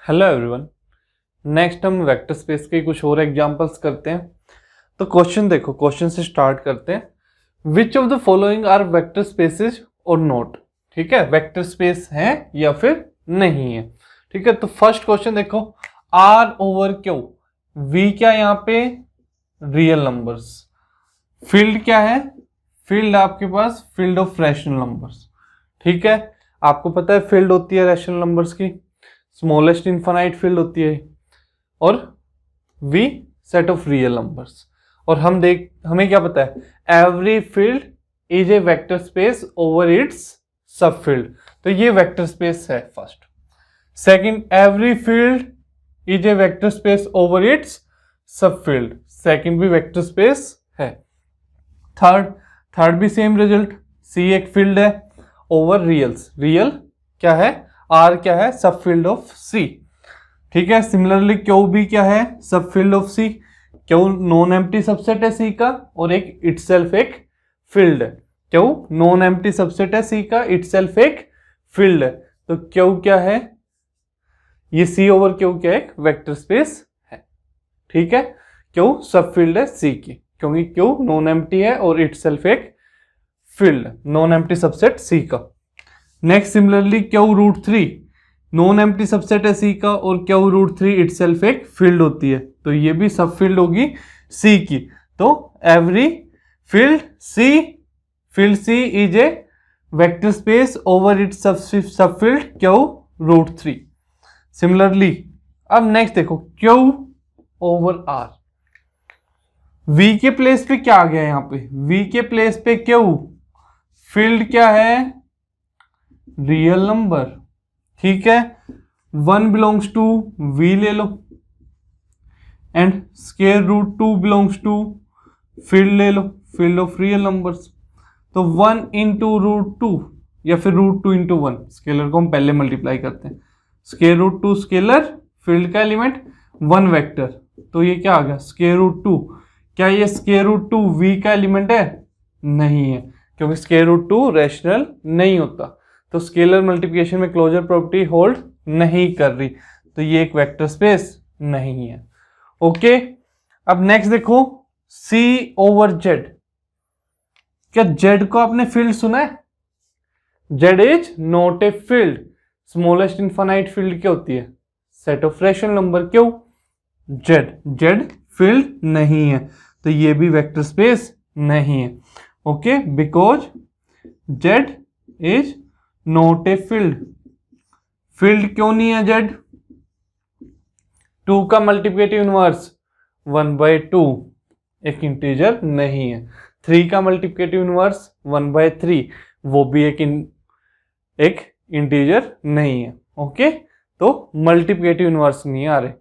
Hello everyone. Next हम vector space के कुछ और एग्जांपल्स करते हैं। तो क्वेश्चन देखो, क्वेश्चन से स्टार्ट करते हैं। Which of the following are vector spaces और नॉट। ठीक है, वेक्टर स्पेस है या फिर नहीं है। ठीक है, तो फर्स्ट क्वेश्चन देखो, आर ओवर क्यू। वी क्या यहाँ पे रियल नंबर्स, फील्ड क्या है, फील्ड आपके पास फील्ड ऑफ रैशनल नंबर्स। ठीक है, आपको पता है फील्ड होती है रैशनल नंबर्स की, स्मॉलेस्ट इनफाइनाइट फील्ड होती है, और we set of real numbers. और हमें क्या पता है, every field is a vector space over its subfield. तो ये वेक्टर स्पेस है first. Second, every field is a vector space over its subfield, second भी वेक्टर स्पेस है। थर्ड भी सेम रिजल्ट, सी एक फील्ड है over रियल्स, real क्या है, आर क्या है, सब फील्ड ऑफ सी। ठीक है, सिमिलरली क्यू भी क्या है, subfield of C. Q non empty subset है सी का, और एक इटसेल्फ एक फील्ड है। क्यू नॉन एम्प्टी सबसेट है सी का, इटसेल्फ एक फील्ड है। तो क्यू क्या है, ये सी ओवर क्यू क्या है, एक वेक्टर स्पेस है। ठीक है, क्यू सब फील्ड है सी की, क्योंकि क्यू नॉन एम्प्टी है और इटसेल्फ एक field, non empty subset C का। Next similarly Q root 3 non empty subset है सी का, और क्यू रूट 3 इटसेल्फ एक फील्ड होती है, तो ये भी सब फील्ड होगी सी की। तो every field C is a vector space over its subfield Q root 3। Similarly अब नेक्स्ट देखो, क्यू ओवर आर। वी के प्लेस पे क्या आ गया, यहाँ पे वी के प्लेस पे क्यू, फील्ड क्या है, रियल नंबर। ठीक है, 1 बिलोंग्स टू वी ले लो, and square root 2 belongs to field ले लो, फील्ड ऑफ रियल नंबर्स। तो 1 इंटू रूट 2 या फिर रूट 2 इंटू 1, स्केलर को हम पहले मल्टीप्लाई करते हैं। स्क्वायर रूट 2 स्केलर, फील्ड का एलिमेंट, 1 वेक्टर, तो ये क्या आ गया स्क्वायर रूट 2। क्या ये स्क्वायर रूट 2 वी का एलिमेंट है? नहीं है, क्योंकि स्क्वायर रूट 2 रैशनल नहीं होता, तो स्केलर मल्टीप्लिकेशन में क्लोजर प्रॉपर्टी होल्ड नहीं कर रही, तो ये एक वेक्टर स्पेस नहीं है। ओके, अब नेक्स्ट देखो, सी ओवर जेड। क्या जेड को आपने फील्ड सुना है? Z is not a field. Smallest infinite field क्या होती है? Set of rational number. क्यों? जेड फील्ड नहीं है, तो ये भी वेक्टर स्पेस नहीं है। Okay, because Z is not a field. Field क्यों नहीं है जेड? 2 का मल्टीप्लिकेटिव इनवर्स 1/2 एक इंटीजर नहीं है। 3 का मल्टीप्लिकेटिव इनवर्स 1/3 वो भी एक इंटीजर नहीं है। ओके, तो मल्टीप्लिकेटिव इनवर्स नहीं आ रहे,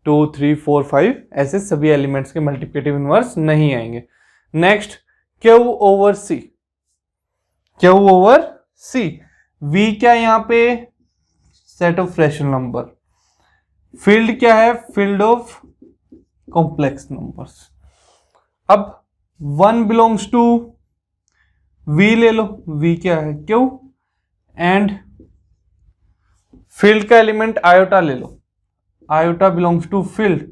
2, 3, 4, 5 ऐसे सभी एलिमेंट्स के मल्टीप्लिकेटिव इनवर्स नहीं आएंगे। Next, Q over C. Q over C, V क्या यहाँ पे, set of rational number. Field क्या है? Field of complex numbers. अब 1 बिलोंग्स टू वी ले लो, वी क्या है? क्यू, एंड फील्ड का एलिमेंट आयोटा ले लो, iota belongs to field.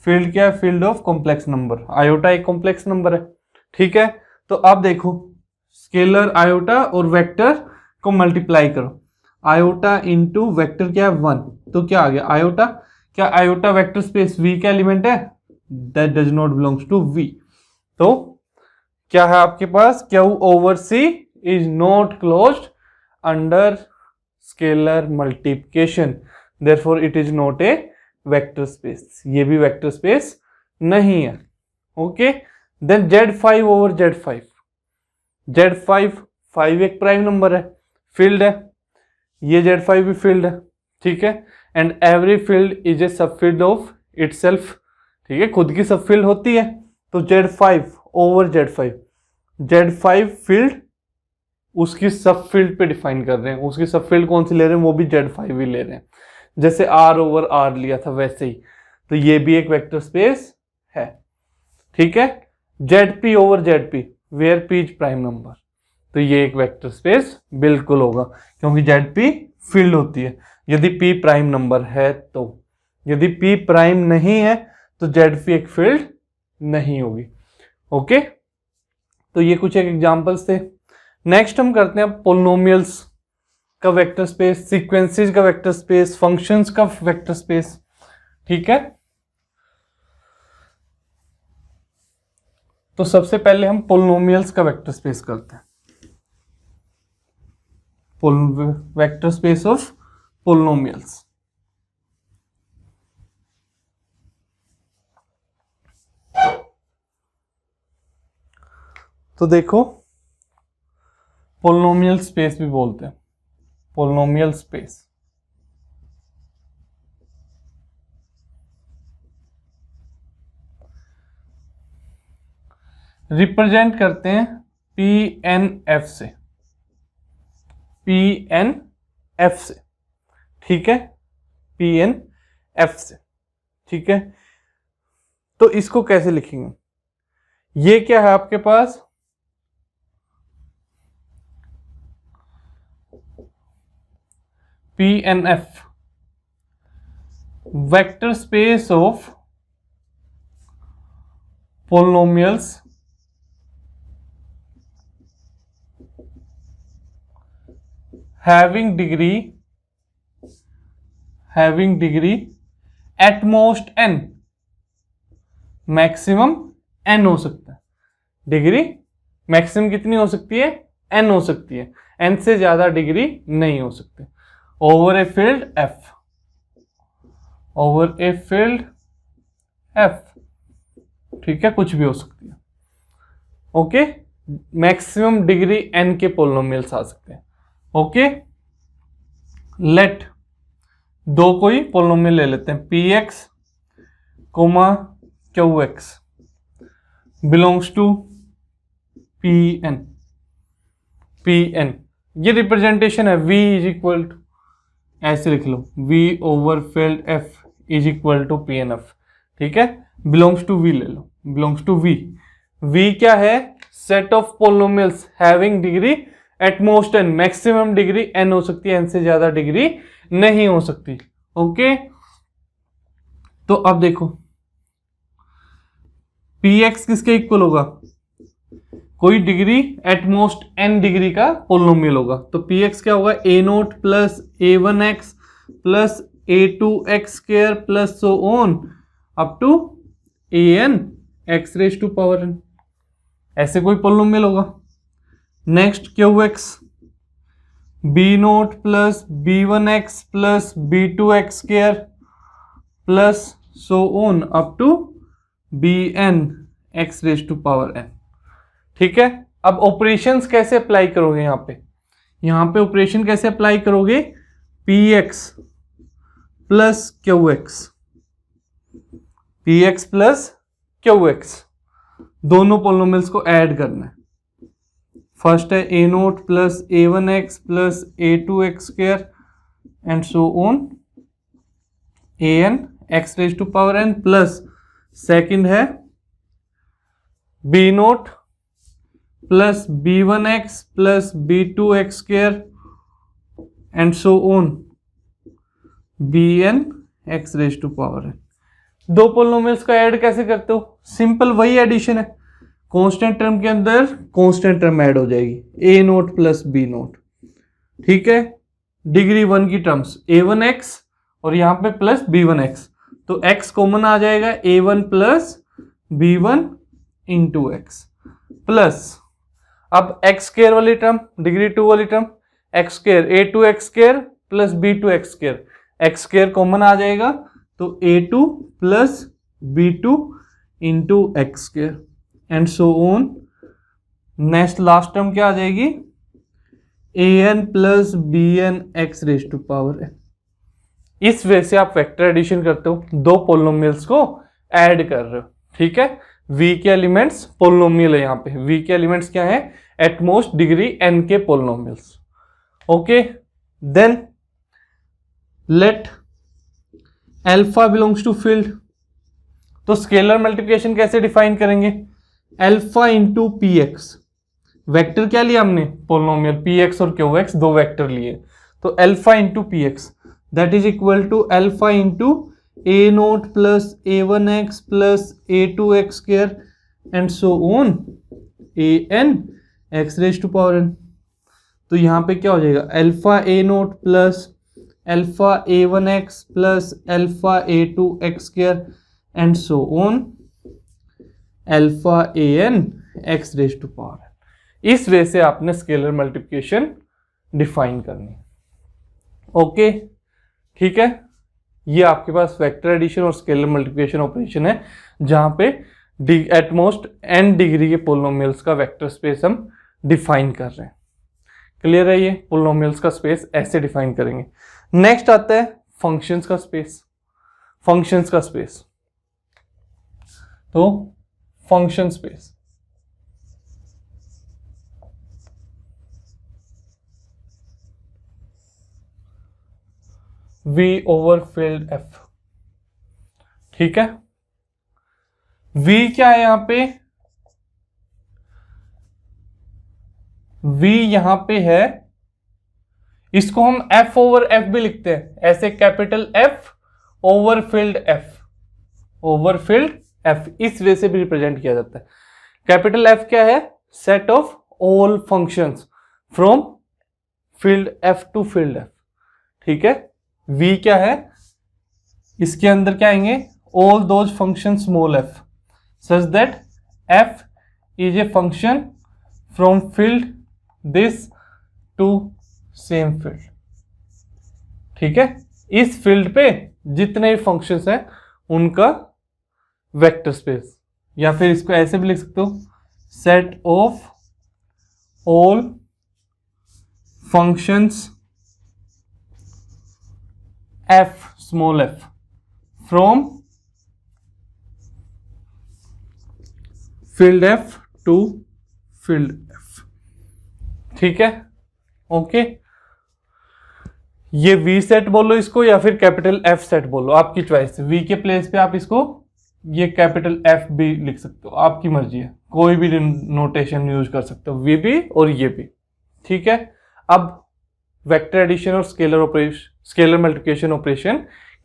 Field क्या है? Field of complex number. Iota एक कॉम्प्लेक्स नंबर है। ठीक है, तो अब देखो, स्केलर आयोटा और वेक्टर को मल्टीप्लाई करो, आयोटा इंटू वेक्टर क्या है 1, तो क्या आ गया आयोटा। क्या आयोटा वेक्टर स्पेस वी का एलिमेंट है? That does not belongs to V. तो क्या है आपके पास, Q over C is not closed under scalar multiplication, therefore it is not a vector space. ये भी वेक्टर स्पेस नहीं है। Okay, then Z5 over Z5। Z5 एक प्राइम नंबर है, फील्ड है, ये Z5 भी फील्ड है। ठीक है, एंड एवरी फील्ड इज ए सब फील्ड ऑफ इटसेल्फ। ठीक है, खुद की सब फील्ड होती है, तो Z5 ओवर Z5 फील्ड उसकी सब फील्ड पे डिफाइन कर रहे हैं। उसकी सब फील्ड कौन सी ले रहे हैं? वो भी Z5 ही ले रहे हैं, जैसे R ओवर R लिया था वैसे ही। तो ये भी एक वेक्टर स्पेस है। ठीक है, ZP over ZP, where P is prime number, तो ये एक वेक्टर स्पेस बिल्कुल होगा, क्योंकि ZP फील्ड होती है यदि p प्राइम नंबर है तो। यदि p प्राइम नहीं है तो ZP एक फील्ड नहीं होगी। ओके, तो ये कुछ एक एग्जांपल्स थे। नेक्स्ट हम करते हैं पोलिनोमियल्स का वेक्टर स्पेस, सीक्वेंसेस का वेक्टर स्पेस, फंक्शंस का वेक्टर स्पेस। ठीक है, तो सबसे पहले हम पोलिनोमियल्स का वेक्टर स्पेस करते हैं। Vector space of polynomials. तो देखो, पोलिनोमियल स्पेस भी बोलते हैं, पोलिनोमियल स्पेस। रिप्रेजेंट करते हैं PNF से, PNF से। ठीक है, PNF से। ठीक है, तो इसको कैसे लिखेंगे? ये क्या है आपके पास? PNF vector space of polynomials having degree at most n, maximum n हो सकता है। डिग्री मैक्सिमम कितनी हो सकती है? n हो सकती है, n से ज्यादा डिग्री नहीं हो सकती। Over a field f, over a field f। ठीक है, कुछ भी हो सकती है। ओके, मैक्सिमम डिग्री n के पोलिनोमियल्स आ सकते हैं। ओके, लेट दो कोई पोलिनोमियल ले लेते हैं, px comma qx belongs to pn। ये रिप्रेजेंटेशन है, v इज इक्वल टू, ऐसे लिख लो, v over field f is equal to pnf। ठीक है, बिलोंग्स टू v ले लो, बिलोंग्स टू v। v क्या है? Set of polynomials having degree at most n, maximum degree n हो सकती है, n से ज्यादा डिग्री नहीं हो सकती। ओके, तो अब देखो px किसके इक्वल होगा? कोई degree at most n degree का पोलिनोमियल होगा। तो px क्या होगा? a0 plus a1x plus a2x square plus so on up to an x raise to power n, ऐसे कोई पोलिनोमियल होगा। Next qx b0 plus b1x plus b2x square plus so on up to bn x raise to power n। ठीक है, अब operations कैसे apply करोगे? यहां पे ऑपरेशन कैसे अप्लाई करोगे? px plus qx, px plus qx, दोनों पोलिनोमियल्स को ऐड करना है। फर्स्ट है a0 plus a1x plus a2x square and so on an x raise to power n, plus second है b0 plus b1x plus b2x square and so on bn x raise to power n। दो polynomials को add कैसे करते हो? Simple वही addition है, constant term के अंदर कांस्टेंट टर्म ऐड हो जाएगी, a0 प्लस b0। ठीक है, डिग्री 1 की टर्म्स a1x और यहां पे प्लस b1x, तो x कॉमन आ जाएगा, a1 plus b1 into x, plus अब x स्क्वायर वाली टर्म, डिग्री 2 वाली term, x square a2x square plus b2x square, x square common आ जाएगा, तो a2 plus b2 into x square and so on. Next last term क्या आ जाएगी? an plus bn x raise to power n। इस way से आप vector addition करते हो, दो पोलिनोमियल्स को ऐड कर रहे हो। ठीक है, v के एलिमेंट्स पोलिनोमियल है, यहाँ पे v के एलिमेंट्स क्या है? एटमोस्ट डिग्री n के polynomials. Okay, then let alpha belongs to field. तो स्केलर मल्टीप्लिकेशन कैसे डिफाइन करेंगे? Alpha into P X, vector क्या लिया हमने? पोलिनोमियल px और qx, दो वेक्टर लिए, तो alpha into P X that is equal to alpha into A naught plus A one X plus A two X square and so on A N X raise to power N. तो यहाँ पे क्या हो जाएगा, alpha A naught plus alpha A one X plus alpha A two X square and so on alpha A N X raise to power N. इस way से आपने scalar multiplication define करनी। ओके ठीक है, ये आपके पास वेक्टर एडिशन और स्केलर मल्टीप्लिकेशन ऑपरेशन है जहां पे एटमोस्ट n डिग्री के पोलिनोमियल्स का वेक्टर स्पेस हम डिफाइन कर रहे हैं। क्लियर है, ये पोलिनोमियल्स का स्पेस ऐसे डिफाइन करेंगे। नेक्स्ट आता है फंक्शंस का स्पेस। फंक्शंस का स्पेस, तो function space V over field F। ठीक है, V क्या है यहां पे, V यहां पे है, इसको हम F ओवर F भी लिखते हैं ऐसे, capital F over field F, over field F इस वे से भी रिप्रेजेंट किया जाता है। कैपिटल F क्या है, set of all functions from field F to field F। ठीक है, V क्या है, इसके अंदर क्या आएंगे, all those function small f such that f is a function from field this to same field. ठीक है, इस फील्ड पे जितने भी फंक्शंस हैं उनका वेक्टर स्पेस, या फिर इसको ऐसे भी लिख सकते हो, set of all functions f small f from field f to field f। ठीक है, ओके, ये v सेट बोलो इसको या फिर कैपिटल F सेट बोलो, आपकी चॉइस है। v के प्लेस पे आप इसको ये कैपिटल F भी लिख सकते हो, आपकी मर्जी है, कोई भी नोटेशन यूज कर सकते हो, v भी और ये भी। ठीक है, अब वेक्टर एडिशन और स्केलर मल्टीप्लिकेशन ऑपरेशन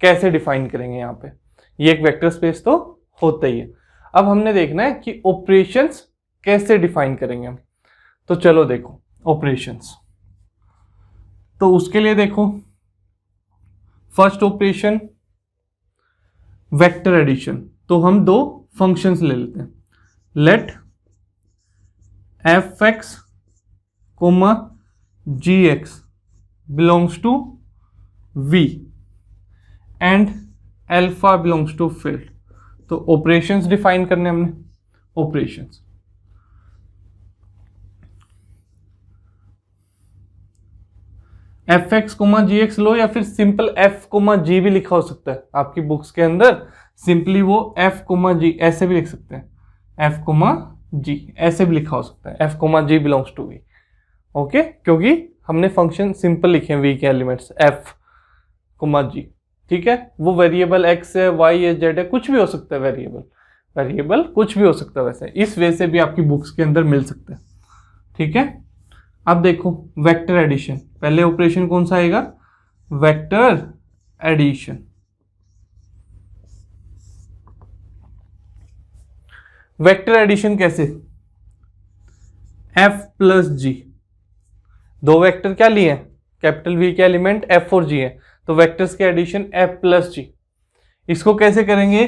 कैसे डिफाइन करेंगे। यहाँ पे ये एक वेक्टर स्पेस तो होता ही है, अब हमने देखना है कि ऑपरेशंस कैसे डिफाइन करेंगे हम। तो चलो देखो ऑपरेशंस, तो उसके लिए देखो फर्स्ट ऑपरेशन वेक्टर एडिशन, तो हम दो फंक्शंस ले लेते हैं, let F X comma G X belongs to V and alpha belongs to field। तो ऑपरेशंस डिफाइन करने हमने, operations F X comma G X लो, या फिर सिंपल एफ कोमा जी भी लिखा हो सकता है आपकी बुक्स के अंदर, सिंपली वो एफ कोमा जी ऐसे भी लिख सकते हैं, एफ कोमा जी ऐसे भी लिखा हो सकता है, F comma G belongs to V. Okay, क्योंकि हमने फंक्शन सिंपल लिखे हैं वी के एलिमेंट्स एफ कोमा जी। ठीक है, वो वेरिएबल एक्स है, वाई है, जेड है, कुछ भी हो सकता है, वेरिएबल कुछ भी हो सकता है, वैसे इस वे से भी आपकी बुक्स के अंदर मिल सकता है। ठीक है, अब देखो वेक्टर एडिशन, पहले ऑपरेशन कौन सा आएगा, वेक्टर एडिशन। वेक्टर एडिशन कैसे, एफ प्लस जी, दो वेक्टर क्या लिए हैं, कैपिटल वी के एलिमेंट एफ और जी है, तो वेक्टर्स के एडिशन एफ प्लस जी। इसको कैसे करेंगे,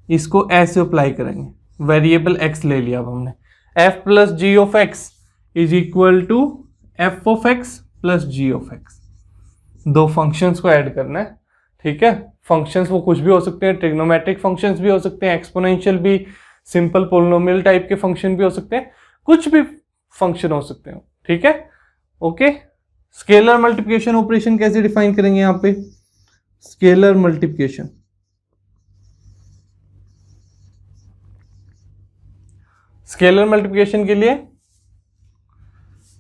इसको ऐसे अप्लाई करेंगे, वेरिएबल एक्स ले लिया अब हमने, F plus G of X is equal to F of X plus G of X. दो फंक्शंस को ऐड करना है। ठीक है, फंक्शंस वो कुछ भी हो सकते हैं, ट्रिग्नोमेट्रिक फंक्शंस भी हो सकते हैं, एक्सपोनेंशियल भी, सिंपल पोलिनोमियल टाइप के फंक्शन भी हो सकते हैं, कुछ भी फंक्शन हो सकते हैं। ठीक है, ओके। स्केलर मल्टीप्लिकेशन ऑपरेशन कैसे डिफाइन करेंगे यहां पे, स्केलर मल्टीप्लिकेशन, स्केलर मल्टीप्लिकेशन के लिए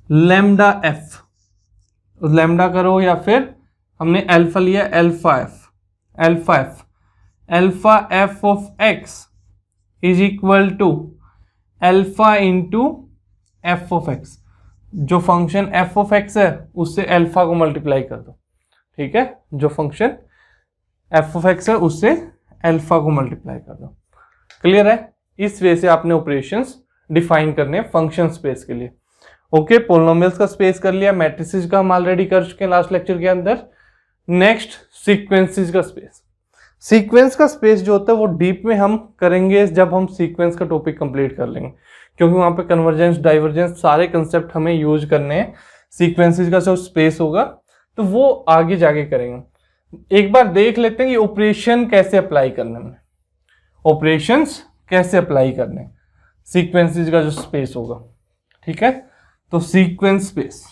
लैम्डा एफ, लैम्डा करो, या फिर हमने अल्फा लिया, alpha F, alpha F, alpha F of X is equal to alpha into F of X. जो फंक्शन एफ ऑफ एक्स है उससे अल्फा को मल्टीप्लाई कर दो, ठीक है, जो फंक्शन एफ ऑफ एक्स है उससे अल्फा को मल्टीप्लाई कर दो। क्लियर है? इस वे से आपने ऑपरेशंस डिफाइन करने हैं फंक्शन स्पेस के लिए। ओके, पोलिनोमियल्स का स्पेस कर लिया, मैट्रिसेस का हम ऑलरेडी कर चुके हैं लास्ट लेक्चर के अंदर। नेक्स्ट सीक्वेंसेस का स्पेस। सीक्वेंस का स्पेस जो होता है वो डीप में हम करेंगे जब हम सीक्वेंस का टॉपिक कंप्लीट कर लेंगे, क्योंकि वहां पे कन्वर्जेंस, डाइवर्जेंस सारे कंसेप्ट हमें यूज करने हैं। सीक्वेंसेस का जो स्पेस होगा तो वो आगे जाके करेंगे। एक बार देख लेते हैं कि ऑपरेशन कैसे अप्लाई करने में, ऑपरेशंस कैसे अप्लाई करने सीक्वेंसेस का जो स्पेस होगा, ठीक है। तो सीक्वेंस स्पेस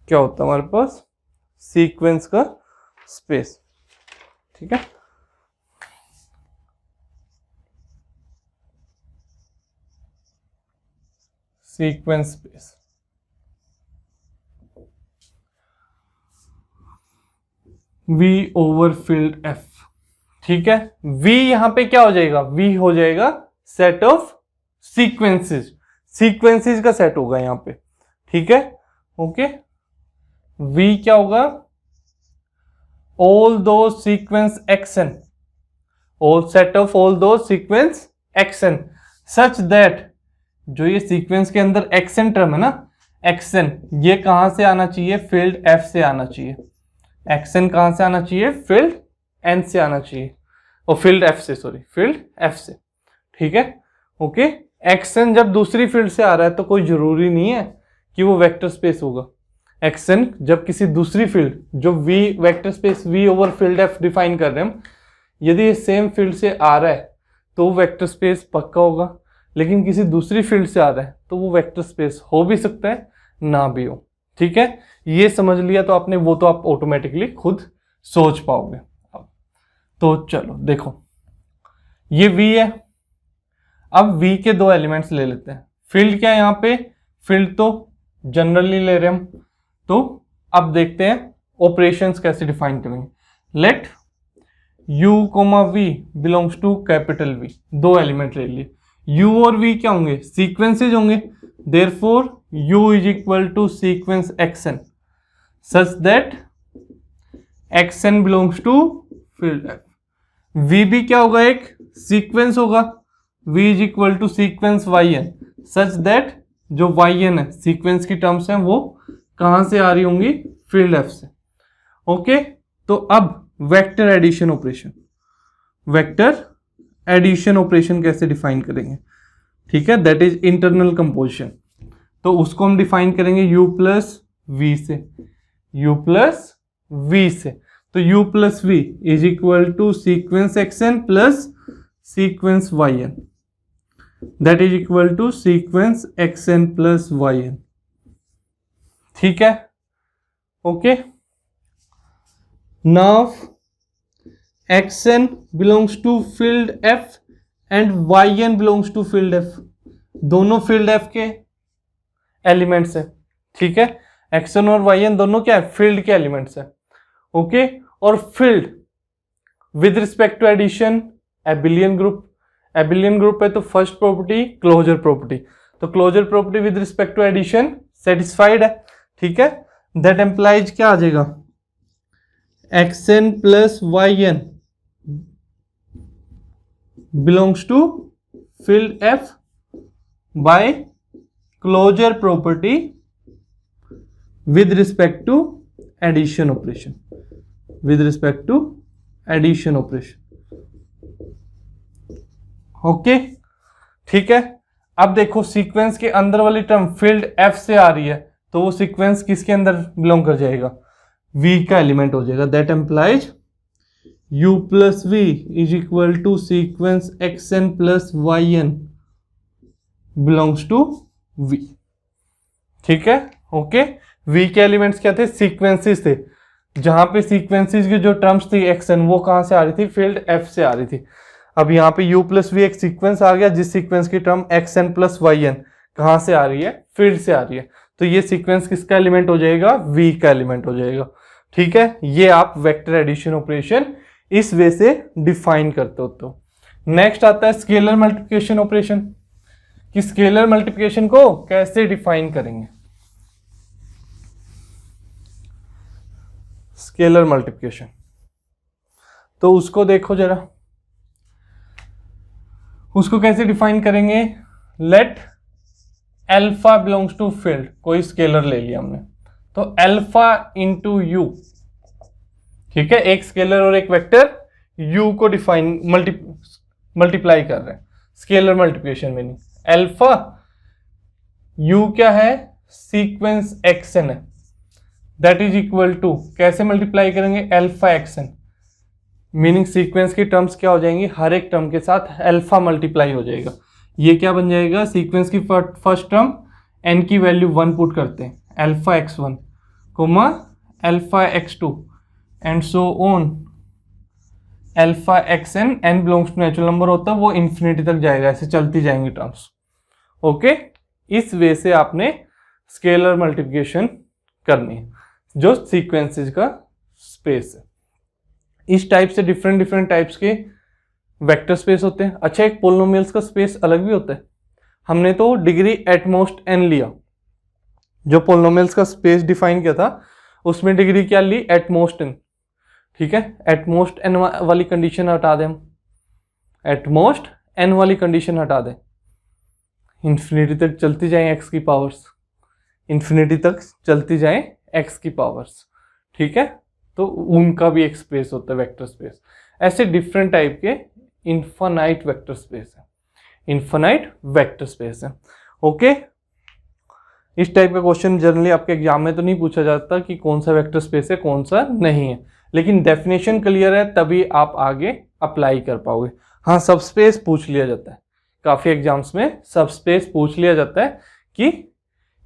क्या होता है हमारे पास, सीक्वेंस का स्पेस, ठीक है। Sequence space V over field F, ठीक है। V यहां पे क्या हो जाएगा, V हो जाएगा सेट ऑफ सीक्वेंसेस, सीक्वेंसेस का सेट होगा यहां पे, ठीक है। ओके, V क्या होगा, ऑल दो sequence action, all set of all दो सीक्वेंस एक्शन सच दैट, जो ये सीक्वेंस के अंदर एक्शन टर्म है ना, एक्शन ये कहां से आना चाहिए, फील्ड F से आना चाहिए। एक्शन कहां से आना चाहिए, फील्ड N से आना चाहिए, और फील्ड F से, सॉरी फील्ड F से, ठीक है। ओके, एक्शन जब दूसरी फील्ड से आ रहा है तो कोई जरूरी नहीं है कि वो वेक्टर स्पेस होगा। एक्शन जब किसी दूसरी फील्ड, जो V vector space V over field F define कर रहे हैं हम, यदि ये सेम फील्ड से आ रहा है तो वो वेक्टर स्पेस पक्का होगा, लेकिन किसी दूसरी फील्ड से आ रहा है तो वो वेक्टर स्पेस हो भी सकता है ना भी हो, ठीक है। ये समझ लिया तो आपने, वो तो आप ऑटोमेटिकली खुद सोच पाओगे। तो चलो देखो, ये V है, अब V के दो एलिमेंट्स ले लेते हैं। फील्ड क्या है यहाँ पे, फील्ड तो जनरली ले रहे हम, तो अब देखते हैं ऑपरेशंस कैसे डिफाइन करेंगे। Let U, V belongs to capital V, दो एलिमेंट ले लिए। U और V क्या होंगे, सीक्वेंसेज होंगे, therefore U is equal to sequence action such that action belongs to field F। V भी क्या होगा, एक सीक्वेंस होगा, V is equal to sequence YN such that जो YN है, सीक्वेंस की टर्म्स हैं, वो कहां से आ रही होंगी, फील्ड F से। ओके, तो अब vector addition operation, vector addition operation कैसे डिफाइन करेंगे, ठीक है, दैट इज इंटरनल कंपोजिशन। तो उसको हम डिफाइन करेंगे U प्लस V से, U प्लस V से। तो U plus V is equal to sequence X N plus sequence YN, that is equal to sequence X N plus YN, ठीक है। Okay, now X N belongs to field F and YN belongs to field F, दोनों field F के elements है, ठीक है। Action और YN दोनों क्या है, फील्ड के एलिमेंट्स है। ओके, और field with respect to addition abelian group, abelian group है तो फर्स्ट प्रॉपर्टी क्लोजर प्रॉपर्टी, तो closure property with respect to addition satisfied है, ठीक है। दैट एम्प्लाइज क्या आ जाएगा, x n plus YN belongs to field F by closure property with respect to addition operation, with respect to addition operation। Okay, ठीक है। अब देखो सीक्वेंस के अंदर वाली टर्म फील्ड F से आ रही है, तो वो सीक्वेंस किसके अंदर बिलोंग कर जाएगा, V का एलिमेंट हो जाएगा। That implies U plus V is equal to sequence XN plus YN belongs to V, ठीक है। ओके, V के एलिमेंट्स क्या थे, सीक्वेंसेस थे, जहां पे सीक्वेंसेस की जो टर्म्स थी XN, वो कहां से आ रही थी, फील्ड F से आ रही थी। अब यहाँ पे U प्लस V एक सीक्वेंस आ गया, जिस सीक्वेंस की टर्म XN प्लस YN कहां से आ रही है, फील्ड से आ रही है, तो ये सीक्वेंस किसका एलिमेंट हो जाएगा, V का एलिमेंट हो जाएगा, ठीक है। ये आप वेक्टर एडिशन ऑपरेशन इस वे से डिफाइन करते हो। तो नेक्स्ट आता है स्केलर मल्टीप्लिकेशन ऑपरेशन। कि स्केलर मल्टीप्लिकेशन को कैसे डिफाइन करेंगे। स्केलर मल्टीप्लिकेशन, तो उसको देखो जरा, उसको कैसे डिफाइन करेंगे। Let alpha belongs to field, कोई स्केलर ले लिया हमने, तो अल्फा इंटू यू, ठीक है, एक स्केलर और एक वेक्टर u को डिफाइन मल्टीप्लाई कर रहे हैं, scalar multiplication meaning alpha u क्या है, सीक्वेंस xn है, दैट इज इक्वल टू, कैसे मल्टीप्लाई करेंगे, अल्फा xn, मीनिंग सीक्वेंस की टर्म्स क्या हो जाएंगी, हर एक टर्म के साथ अल्फा मल्टीप्लाई हो जाएगा। ये क्या बन जाएगा, सीक्वेंस की फर्स्ट टर्म n की वैल्यू 1 पुट करते हैं, alpha x1 comma alpha x2 and so on, alpha xn, n belongs to natural number होता है, वो इन्फिनिटी तक जाएगा, ऐसे चलती जाएंगी टर्म्स। ओके, इस वे से आपने स्केलर मल्टीप्लिकेशन करनी है, जो सीक्वेंसेस का स्पेस है। इस टाइप से डिफरेंट डिफरेंट टाइप्स के वेक्टर स्पेस होते हैं। अच्छा, एक पोलिनोमियल्स का स्पेस अलग भी होता है। हमने तो डिग्री एटमोस्ट n लिया, जो पोलिनोमियल्स का स्पेस डिफाइन किया था उसमें डिग्री क्या ली, एटमोस्ट n, ठीक है। एटमोस्ट n वाली कंडीशन हटा दें हम, एटमोस्ट n वाली कंडीशन हटा दें, इंफिनिटी तक चलती जाए x की पावर्स, इंफिनिटी तक चलती जाए x की पावर्स, ठीक है। तो उनका भी एक स्पेस होता है वेक्टर स्पेस। ऐसे डिफरेंट टाइप के इन्फिनाइट वेक्टर स्पेस है, इन्फिनाइट वेक्टर स्पेस है। ओके, इस टाइप का क्वेश्चन जनरली आपके एग्जाम में तो नहीं पूछा जाता कि कौन सा वेक्टर स्पेस है कौन सा नहीं है, लेकिन डेफिनेशन क्लियर है तभी आप आगे अप्लाई कर पाओगे। हाँ, सब स्पेस पूछ लिया जाता है, काफी एग्जाम्स में सब स्पेस पूछ लिया जाता है कि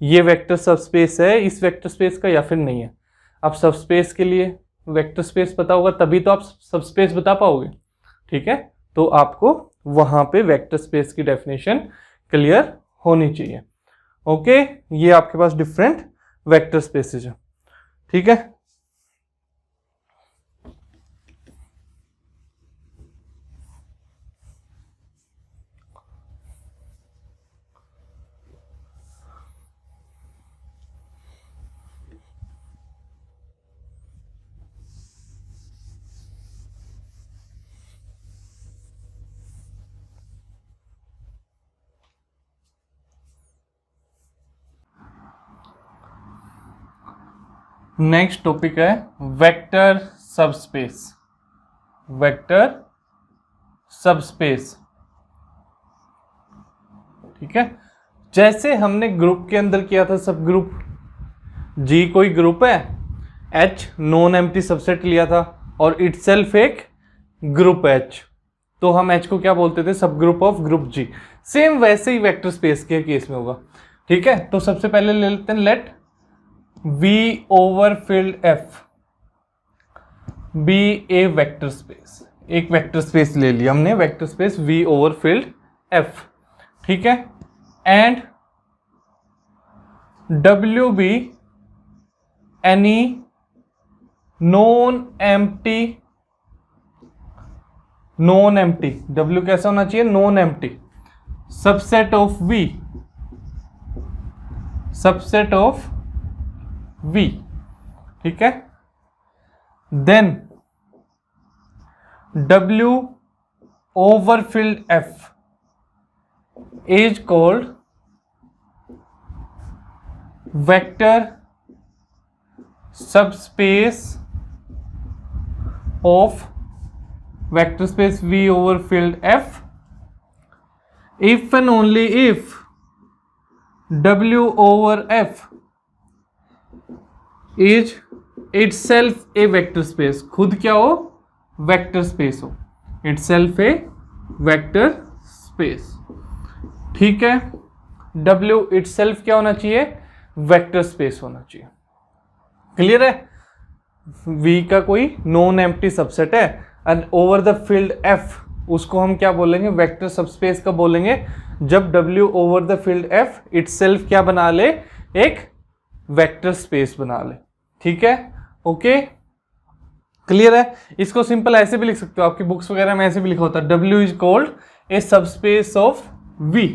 ये वेक्टर सब स्पेस है इस वेक्टर स्पेस का या फिर नहीं है। अब सब स्पेस के लिए वेक्टर स्पेस पता होगा तभी तो आप सब स्पेस बता पाओगे, ठीक है। तो आपको वहां पे वेक्टर स्पेस की डेफिनेशन क्लियर होनी चाहिए। ओके, ये आपके पास डिफरेंट वेक्टर स्पेसेस है, ठीक है। नेक्स्ट टॉपिक है वेक्टर सबस्पेस, वेक्टर सबस्पेस, ठीक है। जैसे हमने ग्रुप के अंदर किया था सब ग्रुप, जी कोई ग्रुप है, H नॉन एम्प्टी सबसेट लिया था और इटसेल्फ एक ग्रुप H, तो हम H को क्या बोलते थे, सब group of group G। Same वैसे ही वेक्टर स्पेस के केस में होगा, ठीक है। तो सबसे पहले ले लेते हैं let V over field F be a vector space, एक वेक्टर स्पेस ले लिया हमने, vector space V over field F, ठीक है। And W be any non empty, non empty, W कैसा होना चाहिए, non empty, subset of V, subset of V, ठीक है। Then W over field F is called vector subspace of vector space V over field F if and only if W over F is itself a vector space, खुद क्या हो, vector space हो, itself a vector space, ठीक है। W itself क्या होना चाहिए, vector space होना चाहिए, क्लियर है। V का कोई नॉन एम्प्टी सबसेट है and over the field F, उसको हम क्या बोलेंगे, वेक्टर सबस्पेस का बोलेंगे जब W over the field F itself क्या बना ले, एक वेक्टर स्पेस बना ले, ठीक है। ओके, क्लियर है। इसको सिंपल ऐसे भी लिख सकते हो, आपकी बुक्स वगैरह में ऐसे भी लिखा होता है W is called a subspace of V,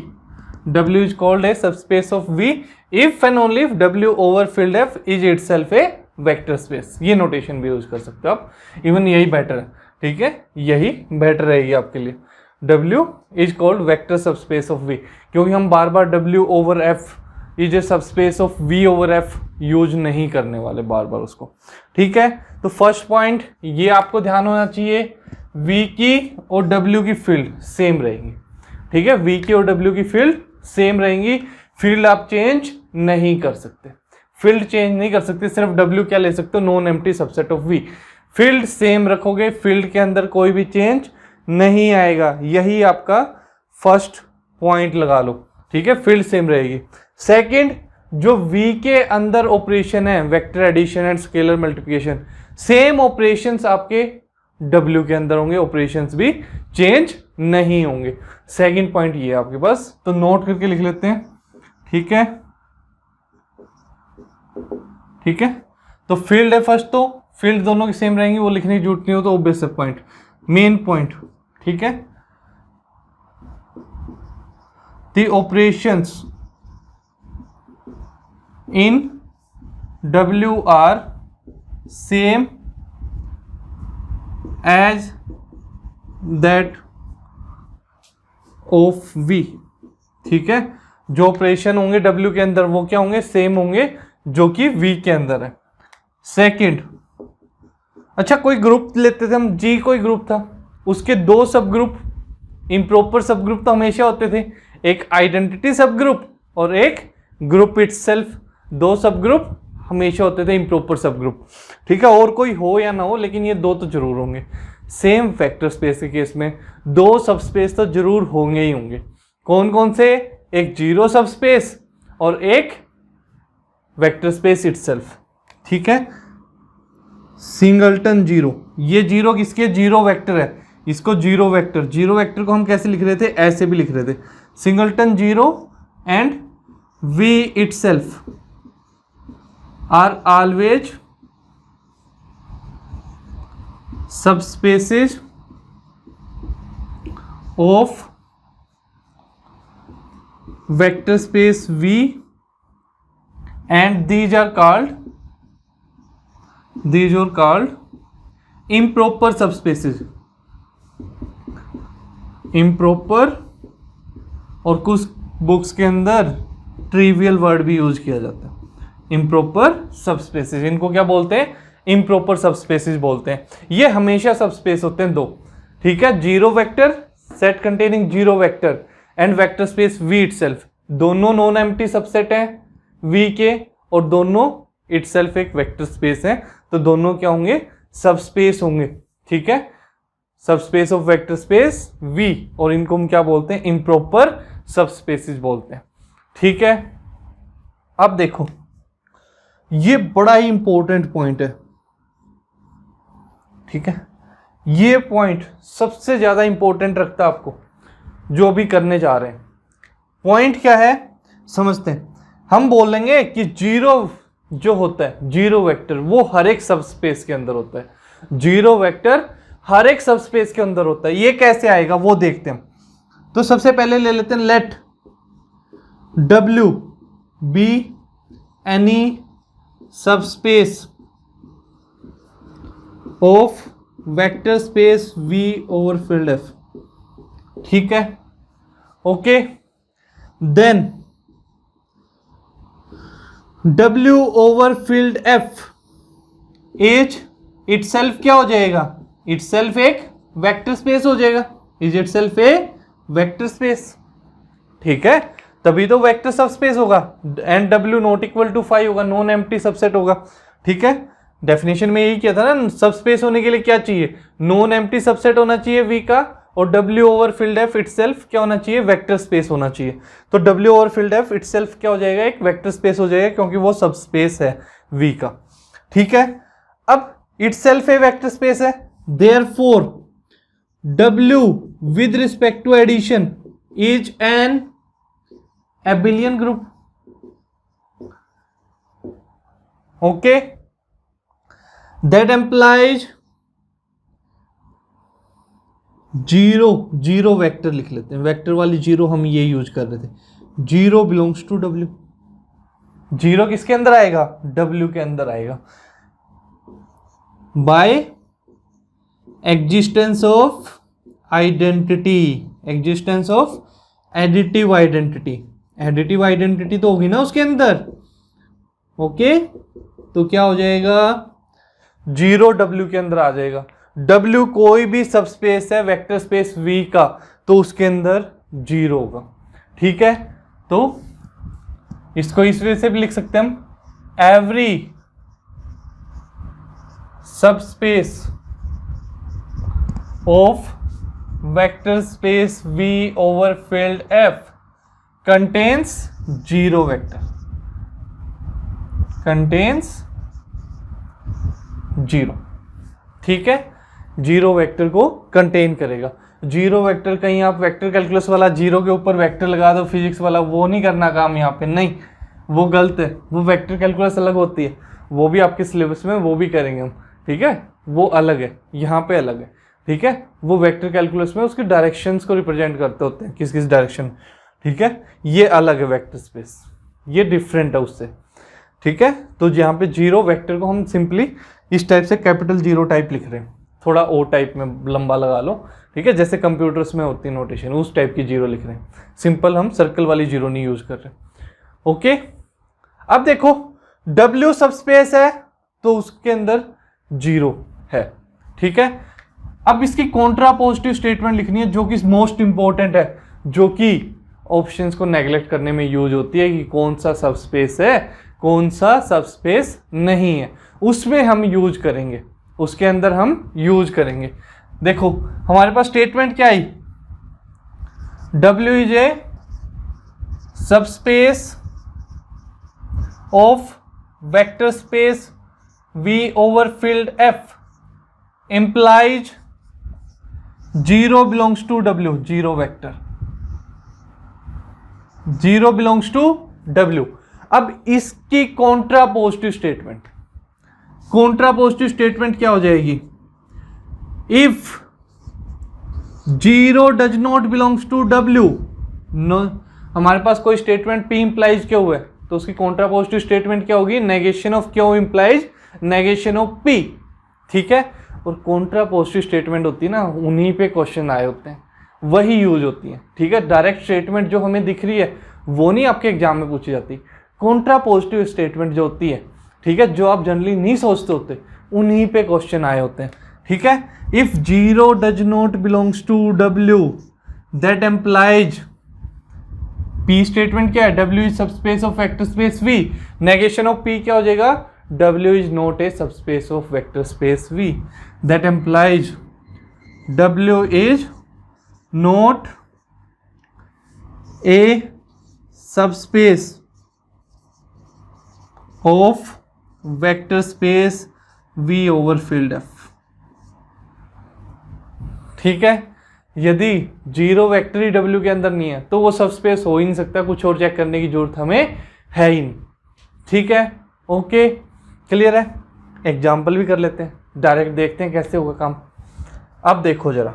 W is called a subspace of V if and only if W over filled F is itself a vector space. ये नोटेशन भी यूज कर सकते हो आप, इवन यही बेटर है, ठीक है, यही बेटर रहेगी आपके लिए। W is called vector subspace of V, क्योंकि हम बार बार W over F is a subspace of V over F use नहीं करने वाले बार बार उसको, ठीक है। तो फर्स्ट पॉइंट ये आपको ध्यान होना चाहिए, V की और W की फील्ड सेम रहेगी, ठीक है, V की और W की फील्ड सेम रहेंगी, फील्ड आप चेंज नहीं कर सकते, फील्ड चेंज नहीं कर सकते, सिर्फ W क्या ले सकते हो, non empty subset of V। Field same रखोगे, फील्ड के अंदर कोई भी चेंज नहीं आएगा, यही आपका फर्स्ट पॉइंट लगा लो, ठीक है, फील्ड सेम रहेगी। सेकंड, जो V के अंदर ऑपरेशन है vector addition and scalar multiplication, same operations आपके W के अंदर होंगे, ऑपरेशंस भी चेंज नहीं होंगे। सेकंड पॉइंट ये आपके पास, तो नोट करके लिख लेते हैं, ठीक है, ठीक है। तो फील्ड है फर्स्ट, तो फील्ड दोनों की सेम रहेंगी, वो लिखने की जरूरत नहीं हो, तो ऑब्वियस पॉइंट, मेन पॉइंट, ठीक है, the operations in W are same as that of V, ठीक है, जो ऑपरेशन होंगे W के अंदर वो क्या होंगे, सेम होंगे जो कि V के अंदर है। सेकंड, अच्छा कोई ग्रुप लेते थे हम, G कोई ग्रुप था, उसके दो सब ग्रुप, इम्प्रॉपर सब ग्रुप तो हमेशा होते थे, एक आइडेंटिटी सब ग्रुप और एक ग्रुप इटसेल्फ, दो सब ग्रुप हमेशा होते थे, इम्प्रॉपर सब ग्रुप, ठीक है, और कोई हो या ना हो लेकिन ये दो तो जरूर होंगे। सेम वेक्टर स्पेस के केस में दो सबस्पेस तो जरूर होंगे ही होंगे। कौन कौन से, एक जीरो सबस्पेस और एक वेक्टर स्पेस इटसेल्फ, ठीक है, सिंगलटन जीरो, ये जीरो किसके, जीरो वेक्टर है, इसको जीरो वेक्टर को हम कैसे लिख रहे थे, ऐसे भी लिख रहे थे, singleton zero and V itself are always subspaces of vector space V and these are called improper subspaces, improper, और कुछ बुक्स के अंदर ट्रिवियल वर्ड भी यूज किया जाता है, improper subspaces, इनको क्या बोलते हैं, improper subspaces बोलते हैं। ये हमेशा सबस्पेस होते हैं दो, ठीक है, zero vector set containing zero vector and vector space V itself, दोनों नॉन एम्प्टी सबसेट हैं V के, और दोनों इटसेल्फ एक वेक्टर स्पेस है, तो दोनों क्या होंगे, सबस्पेस होंगे, ठीक है, subspace of vector space V, और इनको हम क्या बोलते हैं, इम्प्रॉपर सबस्पेसेस बोलते हैं, ठीक है। अब देखो ये बड़ा ही इंपॉर्टेंट पॉइंट है, ठीक है, ये पॉइंट सबसे ज्यादा इंपॉर्टेंट रखता है आपको जो भी करने जा रहे हैं। पॉइंट क्या है समझते हैं, हम बोलेंगे कि जीरो जो होता है, जीरो वेक्टर, वो हर एक सबस्पेस के अंदर होता है, जीरो वेक्टर हर एक सबस्पेस के अंदर होता है। ये कैसे आएगा वो देखते हैं। तो सबसे पहले ले लेते हैं, let W be any subspace of vector space V over field F, ठीक है, okay. Then W over field F is itself क्या हो जाएगा, इटसेल्फ एक वेक्टर स्पेस हो जाएगा, is itself a vector space, ठीक है, तभी तो वेक्टर सबस्पेस होगा, and W not equal to 5 होगा, नॉन एम्प्टी सबसेट होगा, ठीक है। डेफिनेशन में यही किया था ना, सबस्पेस होने के लिए क्या चाहिए, नॉन एम्प्टी सबसेट होना चाहिए V का, और W over field F itself क्या होना चाहिए, वेक्टर स्पेस होना चाहिए। तो W over field F itself क्या हो जाएगा, एक वेक्टर स्पेस हो जाएगा, क्योंकि वो सबस्पेस है V का, ठीक है। अब इटसेल्फ ए वेक्टर स्पेस है, therefore W with respect to addition is an abelian group, okay, that implies zero, zero vector लिख लेते हैं, वेक्टर वाली जीरो हम ये यूज कर रहे थे, zero belongs to W. Zero किसके अंदर आएगा? डब्ल्यू के अंदर आएगा। By existence of identity, existence of additive identity. Additive identity तो होगी ना उसके अंदर। ओके, तो क्या हो जाएगा? जीरो डब्ल्यू के अंदर आ जाएगा। डब्ल्यू कोई भी सबस्पेस है वेक्टर स्पेस वी का, तो उसके अंदर जीरो होगा। ठीक है, तो इसको इस वजह से भी लिख सकते हैं हम, every subspace of vector space V over field F contains zero vector, contains zero. ठीक है, जीरो वेक्टर को कंटेन करेगा। जीरो वेक्टर कहीं आप वेक्टर कैलकुलस वाला जीरो के ऊपर वेक्टर लगा दो फिजिक्स वाला, वो नहीं करना काम यहाँ पे, नहीं, वो गलत है। वो वेक्टर कैलकुलस अलग होती है, वो भी आपके सिलेबस में वो भी करेंगे हम। ठीक है, वो अलग है, यहाँ पे अलग है। ठीक है, वो वेक्टर कैलकुलस में उसके डायरेक्शंस को रिप्रेजेंट करते होते हैं, किस किस डायरेक्शन। ठीक है, ये अलग है वेक्टर स्पेस, ये डिफरेंट है उससे। ठीक है, तो यहाँ पे जीरो वेक्टर को हम सिंपली इस टाइप से कैपिटल जीरो टाइप लिख रहे हैं, थोड़ा ओ टाइप में लंबा लगा लो। ठीक है, जैसे कंप्यूटर्स में होती है नोटेशन, उस टाइप की जीरो लिख रहे हैं। सिंपल हम सर्कल वाली जीरो नहीं यूज कर रहे। ओके, अब देखो W सबस्पेस है तो उसके अंदर जीरो है। ठीक है, अब इसकी कॉन्ट्रापोजिटिव स्टेटमेंट लिखनी है, जो कि मोस्ट इंपॉर्टेंट है, जो कि ऑप्शंस को नेग्लेक्ट करने में यूज होती है कि कौन सा सबस्पेस है कौन सा सबस्पेस नहीं है, उसमें हम यूज करेंगे, उसके अंदर हम यूज करेंगे। देखो हमारे पास स्टेटमेंट क्या आई, W is a subspace of vector space V over filled F implies zero belongs to W, zero vector, zero belongs to W। अब इसकी कॉन्ट्रापोजिटिव स्टेटमेंट, कॉन्ट्रापोजिटिव स्टेटमेंट क्या हो जाएगी, if zero does not belongs to W, no, हमारे पास कोई statement P implies क्यों है, तो उसकी कॉन्ट्रापोजिटिव स्टेटमेंट क्या होगी, नेगेशन ऑफ क्यों इंप्लाइज नेगेशन ऑफ P। ठीक है, और कॉन्ट्रापोजिटिव स्टेटमेंट होती है ना, उन्हीं पे क्वेश्चन आए होते हैं, वही यूज होती है। ठीक है, डायरेक्ट स्टेटमेंट जो हमें दिख रही है वो नहीं आपके एग्जाम में पूछी जाती, कॉन्ट्रापोजिटिव स्टेटमेंट जो होती है, ठीक है, जो आप जनरली नहीं सोचते होते, उन्हीं पे क्वेश्चन आए होते हैं। ठीक है, if zero does not belongs to W that implies, P statement क्या है, W is subspace of vector space V, negation of P क्या हो जाएगा, W is not a subspace of vector space V. That implies W is not a subspace of vector space V over field F. ठीक है, यदि zero vector ही W के अंदर नहीं है तो वो सबस्पेस हो ही नहीं सकता, कुछ और चेक करने की जरूरत हमें है ही नहीं। ठीक है, ओके, क्लियर है। एग्जाम्पल भी कर लेते हैं, डायरेक्ट देखते हैं कैसे होगा काम। अब देखो जरा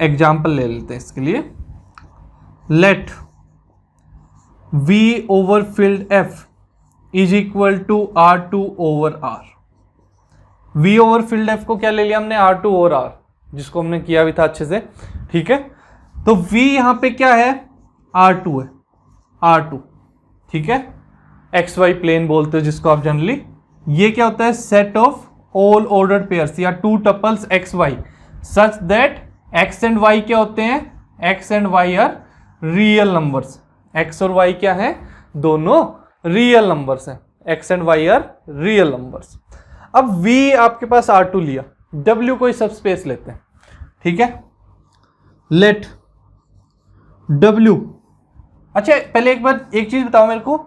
एग्जाम्पल ले लेते हैं इसके लिए। Let V over field F is equal to R2 over R। V over field F को क्या ले लिया हमने, R2 ओवर R, जिसको हमने किया भी था अच्छे से। ठीक है, तो V यहां पे क्या है, R2 है, R2। ठीक है, XY प्लेन बोलते हो जिसको आप जनरली। ये क्या होता है, set of all ordered pairs या two tuples XY such that X and Y क्या होते हैं, X and Y are real numbers. X और Y क्या है, दोनों रियल नंबर्स हैं, X and Y are real numbers. अब V आपके पास R2 लिया, W कोई सबस्पेस लेते हैं। ठीक है, लेट W, अच्छा पहले एक बार एक चीज बताओ मेरे को,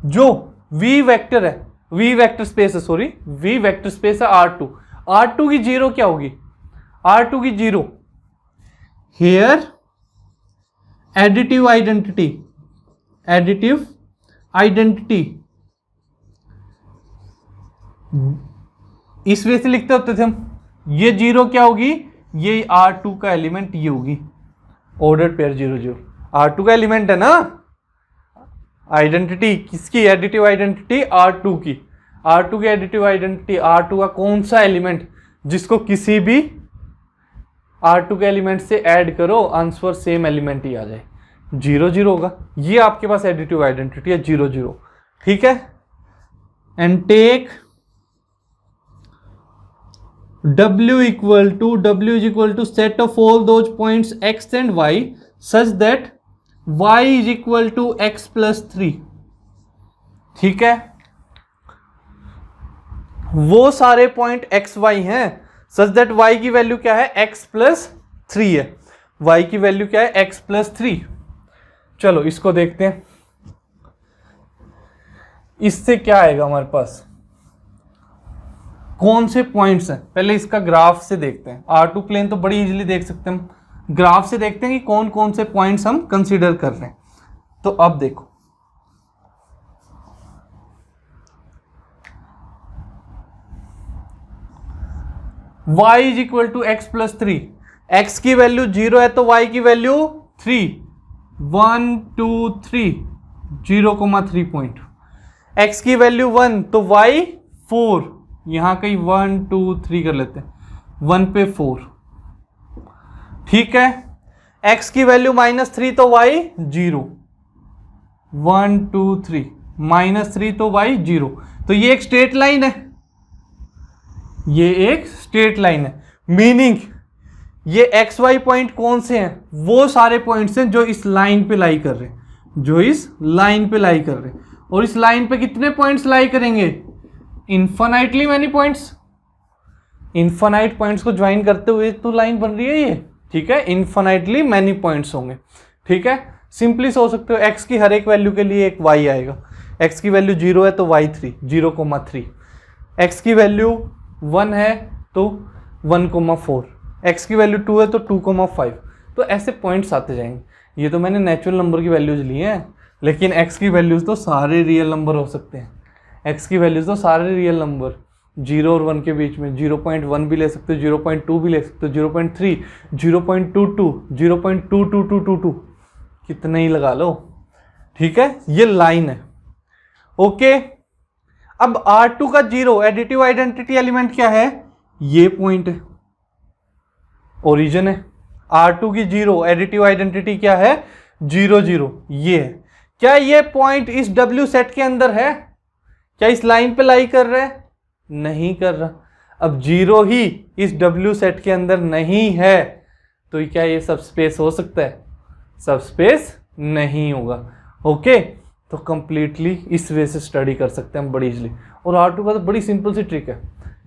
जो V वेक्टर है, V वेक्टर स्पेस है, सॉरी V वेक्टर स्पेस है R2, R2 की जीरो क्या होगी, R2 की zero here additive identity, additive identity इस वजह से लिखते होते थे हम, ये जीरो क्या होगी, ये R2 का एलिमेंट ये होगी, ऑर्डर्ड पेयर 0 0, R2 का एलिमेंट है ना, आइडेंटिटी किसकी, एडिटिव आइडेंटिटी R2 की, R2 की एडिटिव आइडेंटिटी, R2 का कौन सा एलिमेंट जिसको किसी भी R2 के एलिमेंट से ऐड करो आंसर सेम एलिमेंट ही आ जाए, 0 0 होगा। ये आपके पास एडिटिव आइडेंटिटी है 0 0, ठीक है। And take W is equal to set of all those points x and y such that y is equal to x plus 3, ठीक है। वो सारे पॉइंट x y हैं सच दैट y की वैल्यू क्या है, x प्लस 3 है, y की वैल्यू क्या है, x प्लस 3। चलो इसको देखते हैं, इससे क्या आएगा हमारे पास, कौन से पॉइंट्स हैं, पहले इसका ग्राफ से देखते हैं। R2 प्लेन तो बड़ी इजीली देख सकते हैं हम, ग्राफ से देखते हैं कि कौन कौन से पॉइंट्स हम कंसीडर कर रहे हैं। तो अब देखो y is equal to x plus 3, x की वैल्यू 0 है तो y की वैल्यू 3, 1 2 3 0,3 पॉइंट, x की वैल्यू 1 तो y 4, यहां कहीं 1 2 3 कर लेते हैं, 1 पे 4, ठीक है। x की वैल्यू -3 तो y 0, 1 2 3 -3 तो y 0, तो ये एक स्ट्रेट लाइन है, ये एक स्ट्रेट लाइन है, मीनिंग ये एक्स वाई पॉइंट कौन से हैं, वो सारे पॉइंट्स हैं जो इस लाइन पे लाई कर रहे हैं, जो इस लाइन पे लाई कर रहे हैं। और इस लाइन पे कितने पॉइंट्स लाई करेंगे, infinitely many points, infinite points को ज्वाइन करते हुए तो लाइन बन रही है ये, ठीक है। इन्फिनाइटली मैनी पॉइंट्स होंगे, ठीक है। सिंपली सोच सकते हो एक्स की हर एक वैल्यू के लिए एक वाई आएगा, एक्स की वैल्यू 0 है तो वाई 3 0,3, एक्स की वैल्यू 1 है तो 1,4, एक्स की वैल्यू 2 है तो 2,5, तो ऐसे पॉइंट्स आते जाएंगे। ये तो मैंने नेचुरल नंबर की वैल्यूज ली हैं, लेकिन एक्स की वैल्यूज तो सारे रियल नंबर हो सकते हैं, एक्स की वैल्यूज तो सारे रियल नंबर 0 और 1 के बीच में, 0.1 भी ले सकते हो, 0.2 भी ले सकते हो, 0.3 0.22 0.22222 कितने ही लगा लो, ठीक है। ये लाइन है, ओके। अब R2 का 0 एडिटिव आइडेंटिटी एलिमेंट क्या है, ये पॉइंट है, ओरिजिन है। R2 की 0 एडिटिव आइडेंटिटी क्या है, 0 0, ये है। क्या ये पॉइंट इस W सेट के अंदर है, क्या इस लाइन पे लाई कर रहा है, नहीं कर रहा। अब 0 ही इस W सेट के अंदर नहीं है तो क्या ये सबस्पेस हो सकता है, सबस्पेस नहीं होगा, ओके। तो कंप्लीटली इस वे से स्टडी कर सकते हैं हम बड़ी इजली। और R2 का तो बड़ी सिंपल सी ट्रिक है,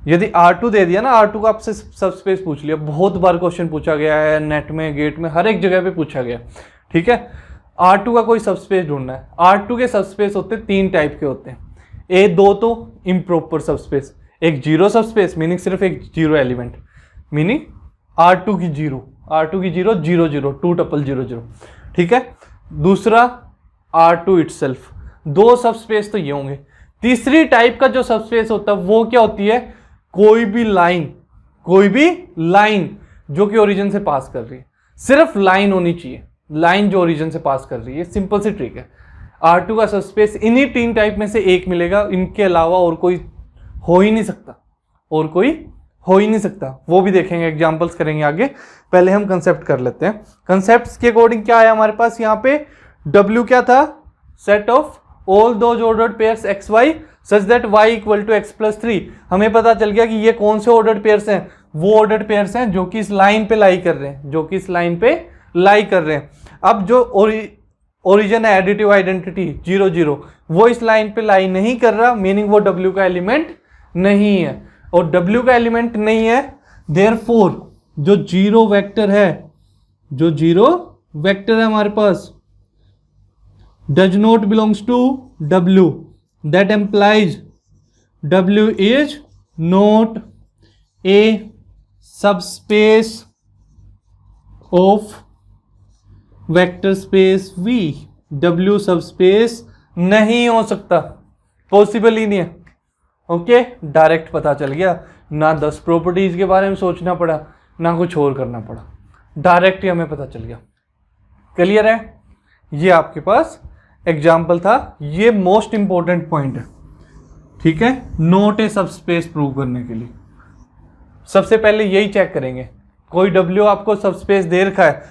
यदि R2 दे दिया ना, R2 का आपसे सबस्पेस पूछ लिया, बहुत बार क्वेश्चन पूछा गया है, नेट में, गेट में, हर एक जगह पे पूछा गया, ठीक है। R2 का कोई सबस्पेस ढूंढना है, R2 के सबस्पेस होते हैं 3 टाइप के होते हैं, दो तो इम्प्रॉपर सबस्पेस, एक 0 सबस्पेस मीनिंग सिर्फ एक 0 एलिमेंट, मीनिंग R2 की 0 0 0 2 टपल 0 0, ठीक है। दूसरा R2 इटसेल्फ, 2 सबस्पेस तो ये होंगे। तीसरी टाइप का जो सबस्पेस होता है वो क्या होती है, कोई भी लाइन जो कि ओरिजिन से पास कर रही है, सिर्फ लाइन होनी चाहिए, लाइन जो ओरिजिन से पास कर रही है, सिंपल सी ट्रिक है। R2 का सबस्पेस इन्हीं 3 टाइप में से एक मिलेगा, इनके अलावा और कोई हो ही नहीं सकता, और कोई हो ही नहीं सकता। वो भी देखेंगे, एग्जांपल्स करेंगे आगे, पहले हम कंसेप्ट कर लेते हैं। कंसेप्ट्स के अकॉर्डिंग क्या है हमारे पास यहाँ पे, W क्या था, set of all those ordered pairs x y such that y equal to x plus 3। हमें पता चल गया कि ये कौन से ऑर्डर्ड पेयर्स हैं, वो ऑर्डर्ड पेयर्स हैं जो कि इस लाइन पे लाई कर रहे हैं, जो कि इस लाइन पे लाई कर रहे हैं। अब जो ओरिजिन है एडिटिव आइडेंटिटी 0 0, वो इस लाइन पे लाई नहीं कर रहा, मीनिंग वो W का एलिमेंट नहीं है, और W का एलिमेंट नहीं है, देयरफॉर जो 0 वेक्टर है, जो 0 वेक्टर है हमारे पास does not belongs to W, that implies W is not a subspace of vector space V। W subspace नहीं हो सकता, पॉसिबल ही नहीं है, ओके। डायरेक्ट पता चल गया, ना 10 प्रॉपर्टीज के बारे में सोचना पड़ा, ना कुछ और करना पड़ा, डायरेक्ट ही हमें पता चल गया, क्लियर है? ये आपके पास एग्जाम्पल था, ये मोस्ट इंपॉर्टेंट पॉइंट है, ठीक है, नॉट ए सबस्पेस प्रूव करने के लिए। सबसे पहले यही चेक करेंगे, कोई डब्ल्यू आपको सबस्पेस दे रखा है,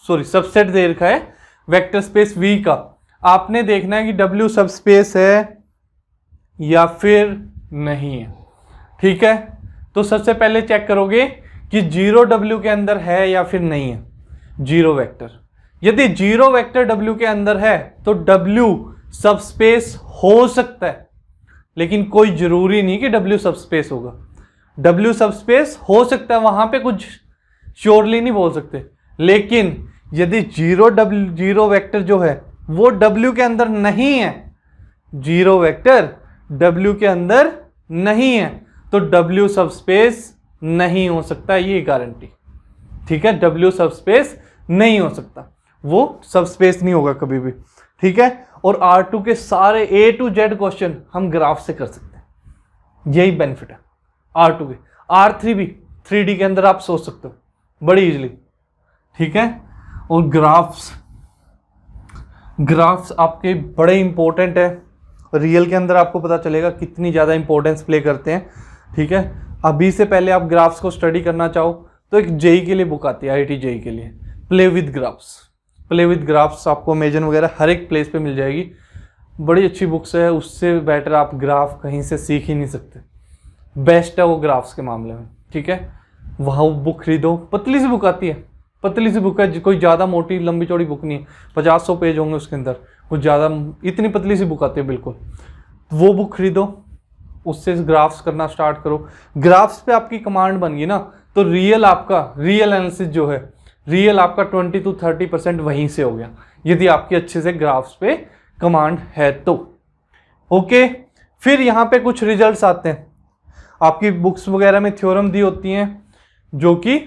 सॉरी सबसेट दे रखा है वेक्टर स्पेस वी का, आपने देखना है कि डब्ल्यू सबस्पेस है या फिर नहीं है, ठीक है। तो सबसे पहले चेक करोगे कि 0 डब्ल्यू के अंदर है या फिर नहीं है, 0 वेक्टर। यदि 0 वेक्टर डब्ल्यू के अंदर है तो डब्ल्यू सबस्पेस हो सकता है, लेकिन कोई जरूरी नहीं कि डब्ल्यू सबस्पेस होगा। डब्ल्यू सबस्पेस हो सकता है, वहां पे कुछ श्योरली नहीं बोल सकते, लेकिन यदि 0 वेक्टर जो है वो डब्ल्यू के अंदर नहीं है, 0 वेक्टर डब्ल्यू के अंदर नहीं है, तो डब्ल्यू सबस्पेस नहीं हो सकता, ये गारंटी, ठीक है। डब्ल्यू सबस्पेस नहीं हो सकता, वो सबस्पेस नहीं होगा कभी भी, ठीक है। और R2 के सारे A to Z क्वेश्चन हम ग्राफ से कर सकते हैं, यही बेनिफिट है R2 के। R3 भी 3D के अंदर आप सोच सकते हो बड़ी इजीली, ठीक है। और ग्राफ्स आपके बड़े इंपॉर्टेंट है, रियल के अंदर आपको पता चलेगा कितनी ज़्यादा इंपॉर्टेंस प्ले करते हैं, ठीक है। अभी से पहले आप ग्राफ्स को स्टडी करना चाहो तो एक जेई के लिए बुक आती है, IIT जेई के लिए, play with graphs. Play with graphs आपको अमेजन वगैरह हर एक प्लेस पे मिल जाएगी, बड़ी अच्छी बुक्स है, उससे बेटर आप ग्राफ कहीं से सीख ही नहीं सकते, बेस्ट है वो ग्राफ्स के मामले में, ठीक है। वहाँ बुक खरीदो, पतली सी बुक आती है, पतली सी बुक है, कोई ज़्यादा मोटी लंबी चौड़ी बुक नहीं है, 50-100 पेज होंगे उसके अंदर, कुछ ज़्यादा, इतनी पतली सी बुक आती है बिल्कुल, वो बुक खरीदो, उससे ग्राफ्स करना स्टार्ट करो। ग्राफ्स पे आपकी कमांड बन गई ना, तो रियल एनालिसिस जो है, रियल आपका 20 to 30% वहीं से हो गया, यदि आपकी अच्छे से ग्राफ्स पे कमांड है तो। ओके, फिर यहाँ पे कुछ रिजल्ट्स आते हैं, आपकी बुक्स वगैरह में थ्योरम दी होती हैं जो कि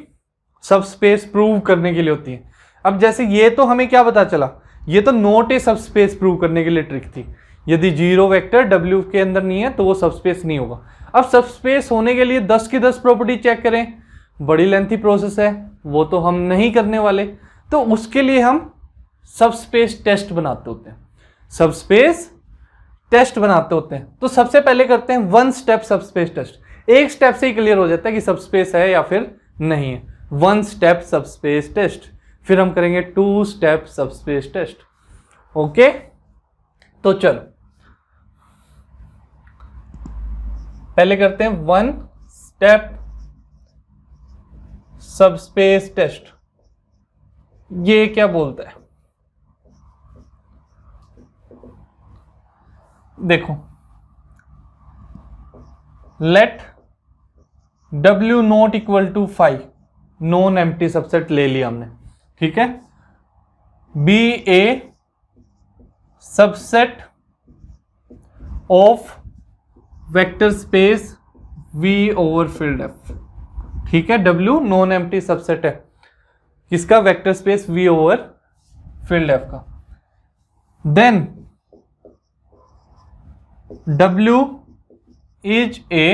सबस्पेस प्रूव करने के लिए होती हैं। अब जैसे ये तो हमें क्या पता चला, ये तो नॉट ए सबस्पेस प्रूव करने के लिए ट्रिक थी, यदि 0 वेक्टर डब्ल्यू के अंदर नहीं है तो वो सबस्पेस नहीं होगा। अब सबस्पेस होने के लिए 10 की 10 प्रॉपर्टी चेक करें, बड़ी लेंथी प्रोसेस है, वो तो हम नहीं करने वाले, तो उसके लिए हम सबस्पेस टेस्ट बनाते होते हैं, सबस्पेस टेस्ट बनाते होते हैं। तो सबसे पहले करते हैं 1 स्टेप सबस्पेस टेस्ट, एक स्टेप से ही क्लियर हो जाता है कि सबस्पेस है या फिर नहीं है। 1 स्टेप सबस्पेस टेस्ट, फिर हम करेंगे 2 स्टेप सबस्पेस टेस्ट। ओके, तो चलो पहले करते हैं 1 स्टेप सबस्पेस टेस्ट। ये क्या बोलता है, देखो, let W not equal to 5, non empty subset ले लिया हमने, ठीक है, be a subset of vector space V over field F, ठीक है। W नॉन एम्प्टी सबसेट है किसका, vector space V over field F का। Then W is a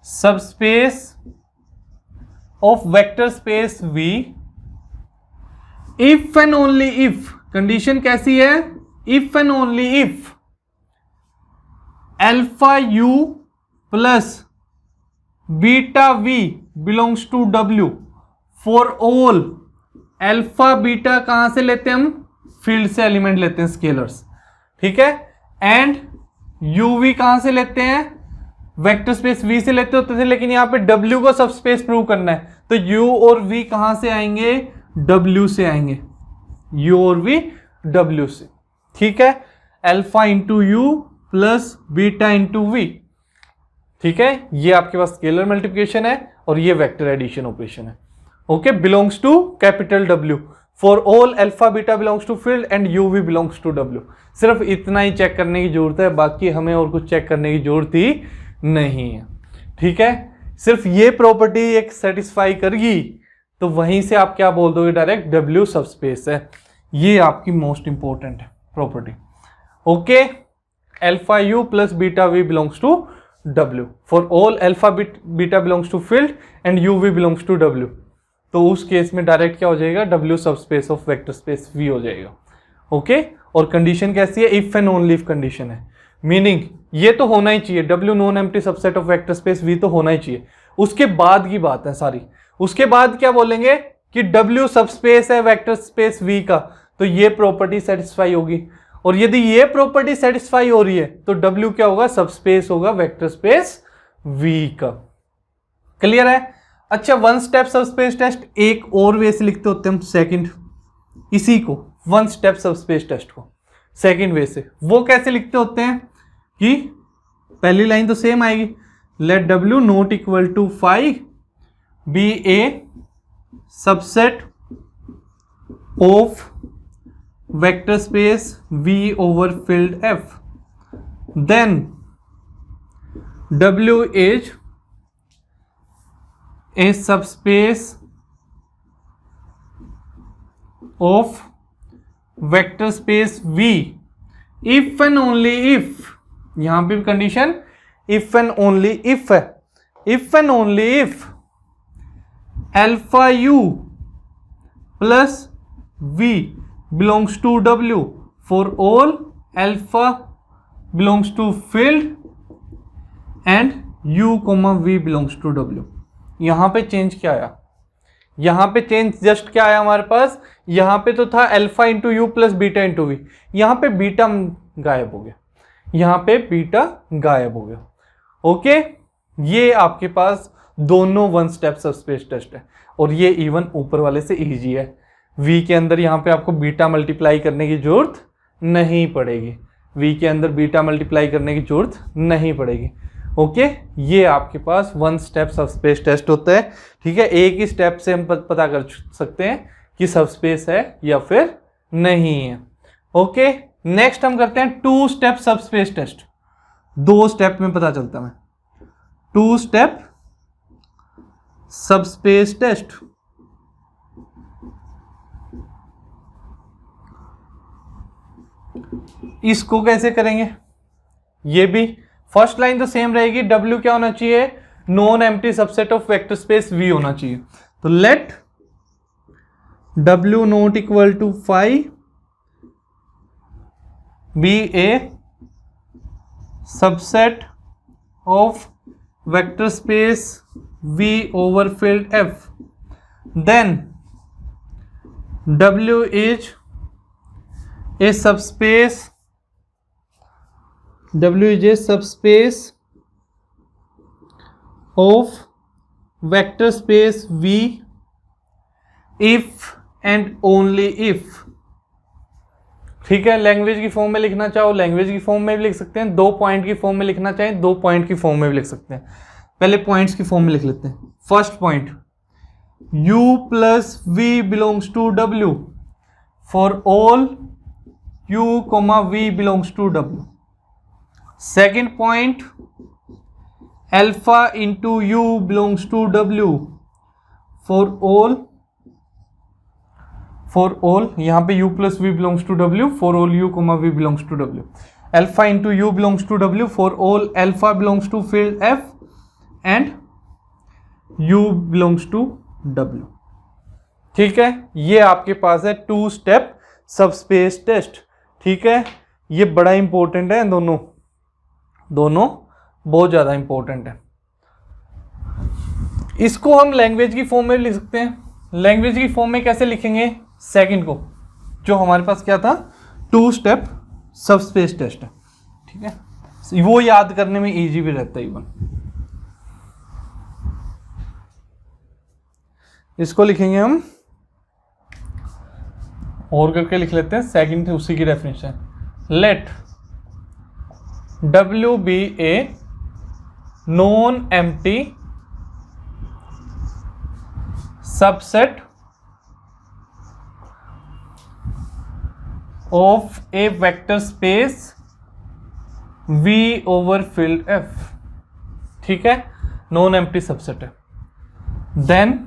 subspace of vector space V if and only if, condition कैसी है, if and only if alpha u plus beta v belongs to W for all alpha beta कहां से लेते हैं हम, field से element लेते हैं स्केलर्स, ठीक है, एंड uv कहां से लेते हैं, वेक्टर स्पेस V से लेते होते थे, लेकिन यहां पे W को सबस्पेस प्रूव करना है, तो u और v कहां से आएंगे, W से आएंगे, u और v W से, ठीक है। Alpha into u plus beta into v, ठीक है, ये आपके पास स्केलर मल्टीप्लिकेशन है और ये वेक्टर एडिशन ऑपरेशन है। Okay, belongs to capital W for all alpha beta belongs to field and u v belongs to W। सिर्फ इतना ही चेक करने की जरूरत है, बाकी हमें और कुछ चेक करने की जरूरत ही नहीं है, ठीक है। सिर्फ ये प्रॉपर्टी एक सेटिस्फाई करेगी तो वहीं से आप क्या बोल दोगे, डायरेक्ट W सबस्पेस है, ये आपकी मोस्ट इंपॉर्टेंट है property. Okay, alpha u plus beta v belongs to W for all alpha beta belongs to field and u v belongs to W, तो उस केस में डायरेक्ट क्या हो जाएगा, W सब space of vector space V हो जाएगा। Okay, और कंडीशन कैसी है, if and only if condition है, मीनिंग ये तो होना ही चाहिए, W non empty subset of vector space V तो होना ही चाहिए। उसके बाद की बात है सारी, उसके बाद क्या बोलेंगे कि W सब स्पेस है वेक्टर स्पेस V का, तो ये प्रॉपर्टी सेटिस्फाई होगी, और यदि ये प्रॉपर्टी सेटिस्फाई हो रही है तो W क्या होगा, सब स्पेस होगा वेक्टर स्पेस V का। क्लियर है? अच्छा, वन स्टेप सब स्पेस टेस्ट एक और वे से लिखते होते हैं हम, सेकंड, इसी को वन स्टेप सब स्पेस टेस्ट को सेकंड वे से, वो कैसे लिखते होते हैं कि पहली लाइन तो सेम आएगी, let W not equal to phi be a subset of vector space V over filled F, then W is a subspace of vector space V if and only if, यहां पे भी condition if and only if है, if and only if alpha U plus V belongs to W for all alpha belongs to filled and U, V belongs to W। यहां पे change क्या आया, यहां पे चेंज जस्ट क्या आया हमारे पास, यहां पे तो था alpha into u plus beta into v, यहां पे बीटा गायब हो गया, यहां पे बीटा गायब हो गया। ओके, ये आपके पास दोनों वन स्टेप सबस्पेस टेस्ट है, और ये इवन ऊपर वाले से इजी है। V के अंदर यहाँ पे आपको बीटा मल्टीप्लाई करने की जरूरत नहीं पड़ेगी, V के अंदर बीटा मल्टीप्लाई करने की जरूरत नहीं पड़ेगी। ओके, ये आपके पास वन स्टेप सबस्पेस टेस्ट होता है। ठीक है, एक ही स्टेप से हम पता कर सकते हैं कि सबस्पेस है या फिर नहीं है। ओके, नेक्स्ट हम करते हैं टू स्टेप सबस्पेस टेस्ट। दो स्टेप में पता चलता है, टू स्टेप सबस्पेस टेस्ट। इसको कैसे करेंगे, ये भी फर्स्ट लाइन तो सेम रहेगी, W क्या होना चाहिए, non empty subset of vector space V होना चाहिए। तो let W not equal to phi be a subset of vector space V over filled F, then W is a subspace, W is a subspace of vector space V if and only if। ठीक है, language की form में लिखना चाहो language की form में भी लिख सकते हैं, दो पॉइंट की फॉर्म में लिखना चाहें दो पॉइंट की फॉर्म में भी लिख सकते हैं। पहले पॉइंट्स की फॉर्म में लिख लेते हैं। First point, U plus V belongs to W for all U, V belongs to W। Second point, alpha into U belongs to W for all यहाँ पे U plus V belongs to W for all U, V belongs to W। Alpha into U belongs to W for all alpha belongs to filled F and U belongs to W। ठीक है, ये आपके पास है to step subspace test. ठीक है, ये बड़ा important है, दोनों बहुत ज्यादा इंपॉर्टेंट है। इसको हम लैंग्वेज की फॉर्म में लिख सकते हैं। लैंग्वेज की फॉर्म में कैसे लिखेंगे, सेकंड को, जो हमारे पास क्या था, टू स्टेप सबस्पेस टेस्ट है। ठीक है, वो याद करने में इजी भी रहता है इवन। इसको लिखेंगे हम और करके लिख लेते हैं, सेकंड उसी की definition, let W be a non-empty subset of a vector space V over filled F। ठीक है, नॉन एम्प्टी सबसेट है। Then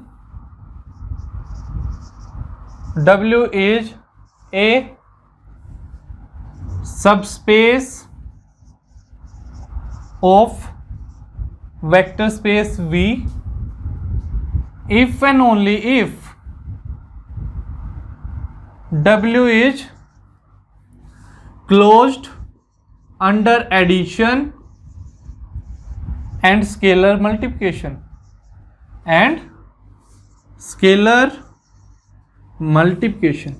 W is a subspace of vector space V if and only if W is closed under addition and scalar multiplication and scalar multiplication।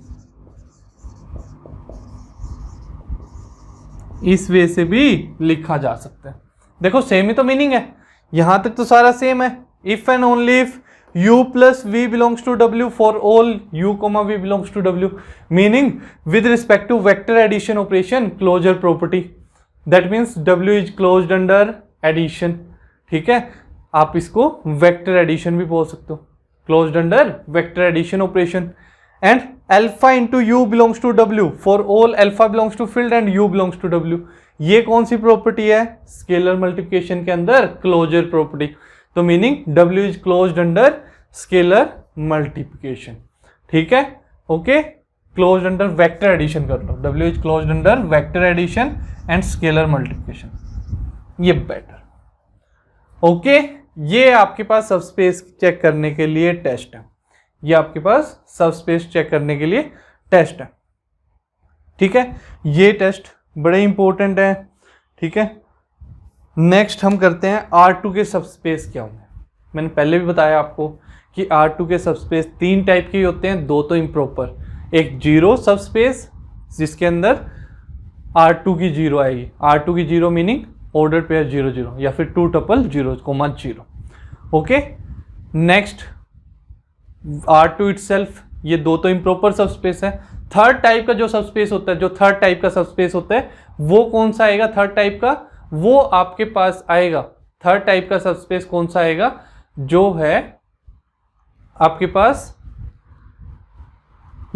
इस way से भी लिखा जा सकता है। देखो सेम ही तो मीनिंग है, यहां तक तो सारा सेम है। If and only if u plus v belongs to w for all u comma v belongs to w, meaning with respect to vector addition operation closure property, that means w is closed under addition। ठीक है, आप इसको vector addition भी बोल सकते हो, closed under vector addition operation। and alpha into u belongs to w for all alpha belongs to field and u belongs to w, ये कौन सी प्रॉपर्टी है? स्केलर मल्टीप्लिकेशन के अंदर क्लोजर प्रॉपर्टी। तो meaning W is closed under scalar multiplication. ठीक है, okay, closed under vector addition कर लो, W is closed under vector addition and scalar multiplication, ये बेटर। ओके, ये आपके पास सबस्पेस चेक करने के लिए टेस्ट है, ये आपके पास सबस्पेस चेक करने के लिए टेस्ट है। ठीक है, ये टेस्ट बड़े इंपॉर्टेंट है। ठीक है, नेक्स्ट हम करते हैं R2 के सबस्पेस क्या होंगे। मैंने पहले भी बताया आपको कि R2 के सबस्पेस तीन टाइप के होते हैं, दो तो इम्प्रॉपर, एक जीरो सबस्पेस जिसके अंदर R2 की जीरो आएगी, R2 की जीरो मीनिंग ऑर्डर पेयर 0 0 या फिर 2 tuple 0, 0। Okay, next R2 itself, ये दो तो इम्प्रॉपर सबस्पेस है। थर्ड टाइप का जो सबस्पेस होता है, जो थर्ड टाइप का सबस्पेस होता है वो कौन सा आएगा? थर्ड टाइप का वो आपके पास आएगा, थर्ड टाइप का सबस्पेस कौन सा आएगा? जो है आपके पास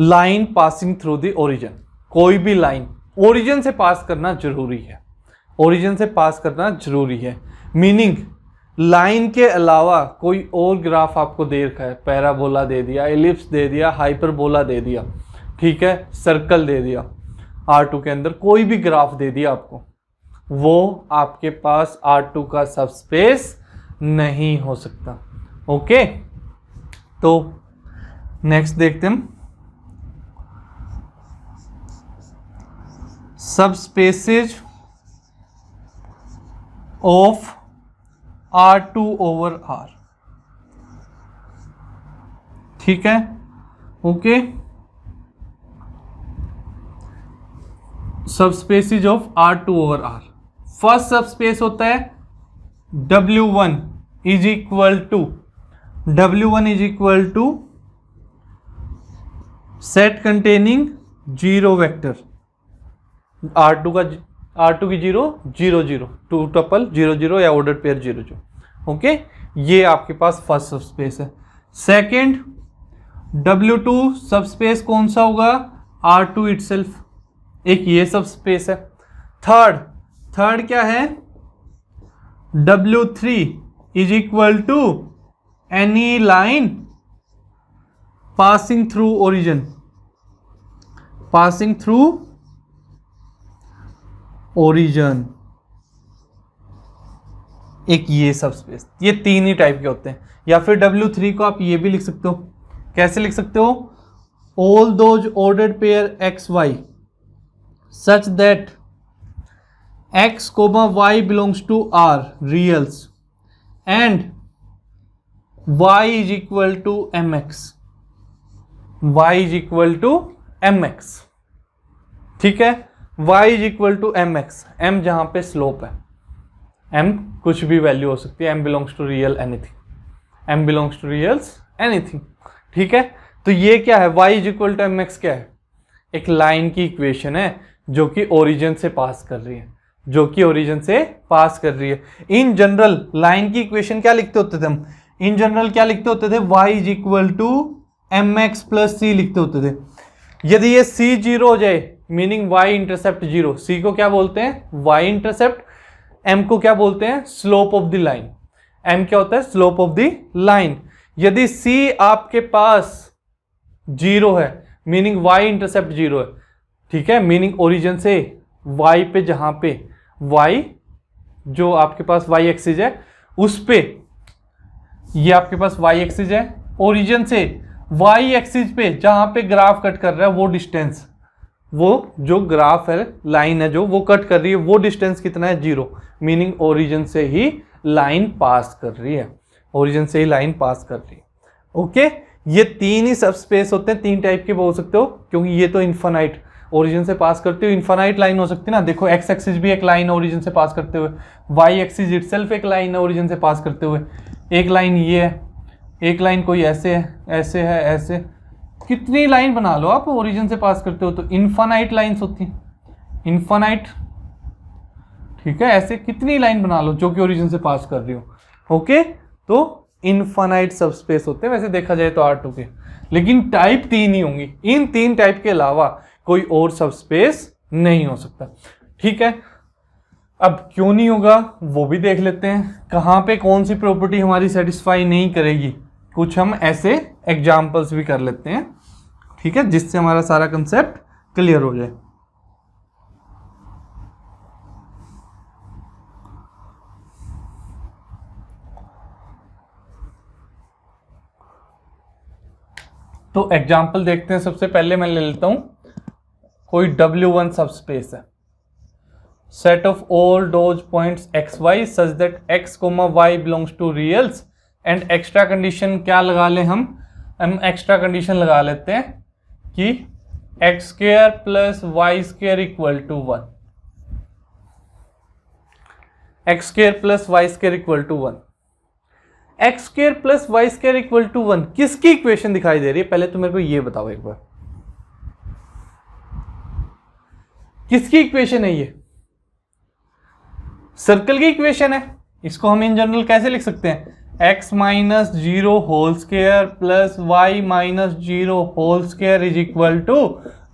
line passing through the origin. कोई भी लाइन ओरिजिन से पास करना जरूरी है, ओरिजिन से पास करना जरूरी है। मीनिंग लाइन के अलावा कोई और ग्राफ आपको दे रखा है, पैराबोला दे दिया, एलिप्स दे दिया, हाइपरबोला दे दिया, ठीक है, सर्कल दे दिया, R2 के अंदर कोई भी ग्राफ दे दिया आपको, वो आपके पास R2 का सबस्पेस नहीं हो सकता। ओके, तो नेक्स्ट देखते हैं सबस्पेसेज ऑफ R2 ओवर R। ठीक है, okay, subspaces of R2 over R। First subspace होता है W1 is equal to set containing zero vector, R2 की जीरो 0 0, 2 टपल 0 0 या ऑर्डर पेयर 0 0। ओके, ये आपके पास फर्स्ट सबस्पेस है। सेकंड W2 सबस्पेस कौन सा होगा? R2 इटसेल्फ, एक ये सबस्पेस है। थर्ड क्या है? W3 is equal to any line passing through origin, passing through origin, एक ये सबस्पेस। ये तीन ही टाइप के होते हैं। या फिर W3 को आप ये भी लिख सकते हो, कैसे लिख सकते हो? All those ordered pair XY such that X, Y belongs to R reals and Y is equal to MX, Y is equal to MX। ठीक है, Y is equal to MX, M जहां पे स्लोप है, M कुछ भी value हो सकती है, M belongs to real anything, M belongs to reals anything। ठीक है, तो ये क्या है? Y is equal to MX क्या है? एक लाइन की इक्वेशन है जो कि ओरिजिन से पास कर रही है, जो कि ओरिजिन से पास कर रही है। इन जनरल लाइन की इक्वेशन क्या लिखते होते थे हम? इन जनरल क्या लिखते होते थे? Y is equal to MX plus C लिखते होते थे। यदि ये C 0 हो जाए मीनिंग Y इंटरसेप्ट 0, C को क्या बोलते हैं? Y इंटरसेप्ट, M को क्या बोलते हैं? Slope of the line. M क्या होता है? Slope of the line. यदि C आपके पास 0 है मीनिंग Y इंटरसेप्ट 0 है, ठीक है, मीनिंग ओरिजिन से Y पे, जहां पे Y जो आपके पास Y एक्सिस है उस पे ये आपके पास वाई एक्सिस है, ओरिजिन से वाई एक्सिस पे जहां पे ग्राफ कट कर रहा है वो डिस्टेंस, वो जो ग्राफ है, लाइन है जो वो कट कर रही है, वो डिस्टेंस कितना है, 0, मीनिंग ओरिजिन से ही लाइन पास कर रही है, ओरिजिन से ही लाइन पास कर रही है। ओके, ये तीन ही सब स्पेस होते हैं, तीन टाइप के बोल सकते हो, क्योंकि ये तो इन्फानाइट ओरिजिन से पास करते हो, इन्फानाइट लाइन हो सकती है ना। देखो एक्स एक्सिस भी एक लाइन है ओरिजिन से पास करते हुए, वाई एक्सिस इटसेल्फ एक लाइन है ओरिजिन से पास करते हुए। एक लाइन ये है, एक लाइन कोई ऐसे है, ऐसे है, ऐसे, कितनी लाइन बना लो आप ओरिजिन से पास करते हो, तो इन्फानाइट लाइंस होती हैं, इन्फानाइट, ठीक है, ऐसे कितनी लाइन बना लो जो कि ओरिजिन से पास कर रही हो। ओके, तो इन्फानाइट सबस्पेस होते हैं वैसे देखा जाए तो R2 के, लेकिन टाइप तीन ही होंगी, इन तीन टाइप के अलावा कोई और सबस्पेस नहीं हो सकता। ठीक है, अब क्यों नहीं होगा वो भी देख लेते हैं, कहां पे कौन सी प्रॉपर्टी हमारी सेटिस्फाई नहीं करेगी, कुछ हम ऐसे एग्जांपल्स भी कर लेते हैं, ठीक है, जिससे हमारा सारा कंसेप्ट क्लियर हो जाए। तो एग्जांपल देखते हैं। सबसे पहले मैं ले लेता हूं, कोई W1 सबस्पेस है, set of all those points XY such that X, Y belongs to reals, and extra condition क्या लगा ले, हम एक्स्ट्रा कंडीशन लगा लेते हैं कि x² plus y² equal to 1, x² plus y² equal to 1, x² plus y² equal to 1 किसकी equation दिखाई दे रही है, पहले तो मेरे को ये बताओ एक बार, किसकी इक्वेशन है ये, सर्कल की इक्वेशन है। इसको हम इन जनरल कैसे लिख सकते हैं, x minus 0 whole square plus y minus 0 whole square is equal to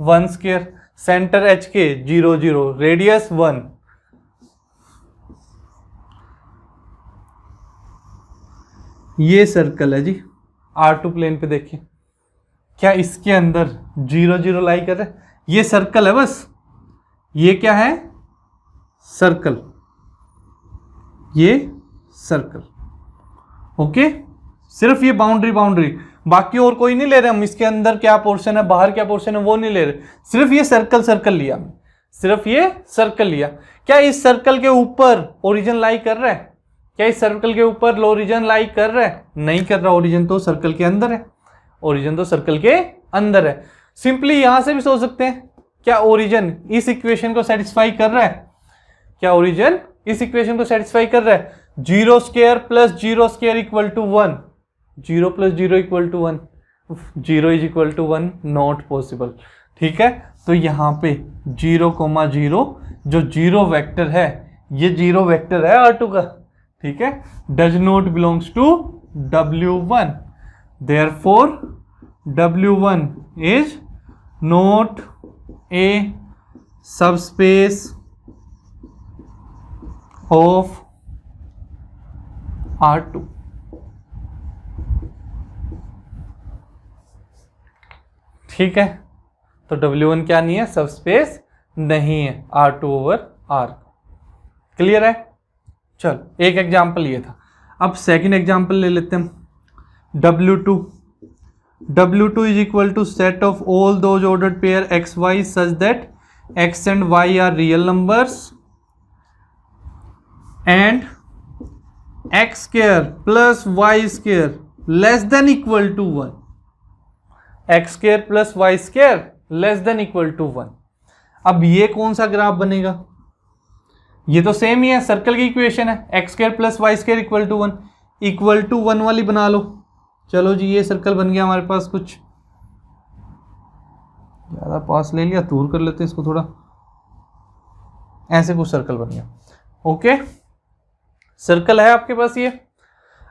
1 square, centre h के 0 0, रेडियस 1, ये सर्कल है जी। R2 प्लेन पे देखिए, क्या इसके अंदर 0 0 लाई कर रहा है, ये सर्कल है बस, ये क्या है, सर्कल, ये सर्कल। ओके, सिर्फ ये बाउंड्री, बाकी और कोई नहीं ले रहे हम, इसके अंदर क्या पोर्शन है, बाहर क्या पोर्शन है वो नहीं ले रहे, सिर्फ ये सर्कल लिया, सिर्फ ये सर्कल लिया। क्या इस सर्कल के ऊपर ओरिजिन लाई कर रहा है, क्या इस सर्कल के ऊपर ओरिजिन लाई कर रहा है, नहीं कर रहा, ओरिजिन तो सर्कल के अंदर है, ओरिजिन तो सर्कल के अंदर है। सिंपली यहां से भी सोच सकते हैं, क्या ओरिजिन इस इक्वेशन को सेटिस्फाई कर रहा है, क्या ओरिजिन इस इक्वेशन को सेटिस्फाई कर रहा है, 0 square plus 0 square equal to 1, 0 plus 0 equal to 1, 0 is equal to 1, not possible. ठीक है, तो यहां पे 0, 0 जो 0 वेक्टर है, ये 0 वेक्टर है R2 का, ठीक है, does not belongs to W1, therefore W1 is not a subspace of R2। ठीक है, तो W1 क्या नहीं है, सबस्पेस नहीं है R2 ओवर R। क्लियर है, चल एक एग्जांपल ये था। अब सेकंड एग्जांपल ले लेते हैं, W2 is equal to set of all those ordered pair XY such that X and Y are real numbers and x² plus y² less than equal to 1, x² plus y² less than equal to 1। अब ये कौन सा graph बनेगा, ये तो same ही है, circle की equation है, x² plus y² equal to 1 वाली बना लो। चलो जी, ये सर्कल बन गया हमारे पास, कुछ ज़्यादा पास ले लिया, दूर कर लेते हैं इसको थोड़ा, ऐसे कुछ सर्कल बन गया। ओके, सर्कल है आपके पास ये।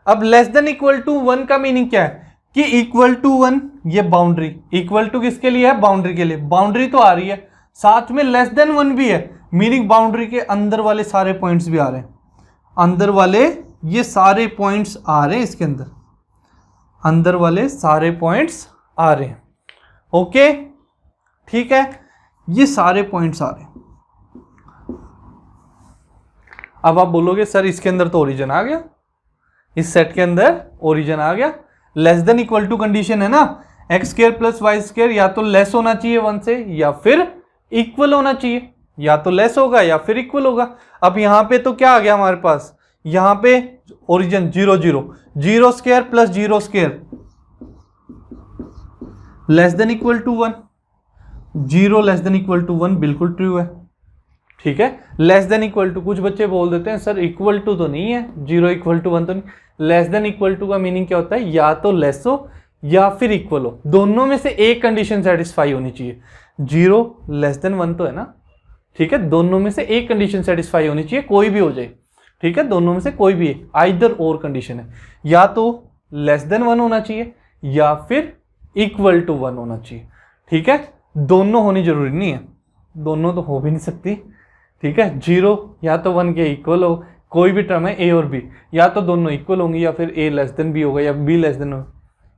अब लेस देन इक्वल टू 1 का मीनिंग क्या है कि इक्वल टू 1, ये बाउंड्री, इक्वल टू किसके लिए है, बाउंड्री के लिए, बाउंड्री तो आ रही है, साथ में लेस देन 1 भी है, मीनिंग बाउंड्री के अंदर वाले सारे पॉइंट्स भी आ रहे हैं, अंदर वाले ये सारे पॉइंट्स आ रहे हैं, इसके अंदर अंदर वाले सारे पॉइंट्स आ रहे हैं। ओके, ठीक है, ये सारे पॉइंट्स आ रहे हैं। अब आप बोलोगे सर इसके अंदर तो ओरिजिन आ गया, इस सेट के अंदर ओरिजिन आ गया। Less than equal to condition है ना, x square plus y square या तो लेस होना चाहिए 1 से या फिर इक्वल होना चाहिए, या तो लेस होगा या फिर इक्वल होगा। अब यहां पे तो क्या आ गया हमारे पास, यहां पे origin 0 0, 0 square plus 0 square less than equal to 1, 0 less than equal to 1 बिल्कुल ट्रू है। ठीक है, लेस देन इक्वल टू, कुछ बच्चे बोल देते हैं सर इक्वल टू तो नहीं है, 0 इक्वल टू 1 तो नहीं। लेस देन इक्वल टू का मीनिंग क्या होता है, या तो लेस हो या फिर इक्वल हो, दोनों में से एक कंडीशन सेटिस्फाई होनी चाहिए। 0 लेस देन 1 तो है ना, ठीक है, दोनों में से एक कंडीशन सेटिस्फाई होनी चाहिए, कोई भी हो जाए, ठीक है, दोनों में से कोई भी है, आइदर और कंडीशन है, या तो लेस देन 1 होना चाहिए या फिर इक्वल टू 1 होना चाहिए। ठीक है, दोनों होनी जरूरी नहीं है, दोनों तो हो भी नहीं सकती। ठीक है, 0 या तो 1 के इक्वल हो, कोई भी टर्म है ए और बी, या तो दोनों इक्वल होंगी या फिर ए लेस देन बी होगा या बी लेस देन होगा,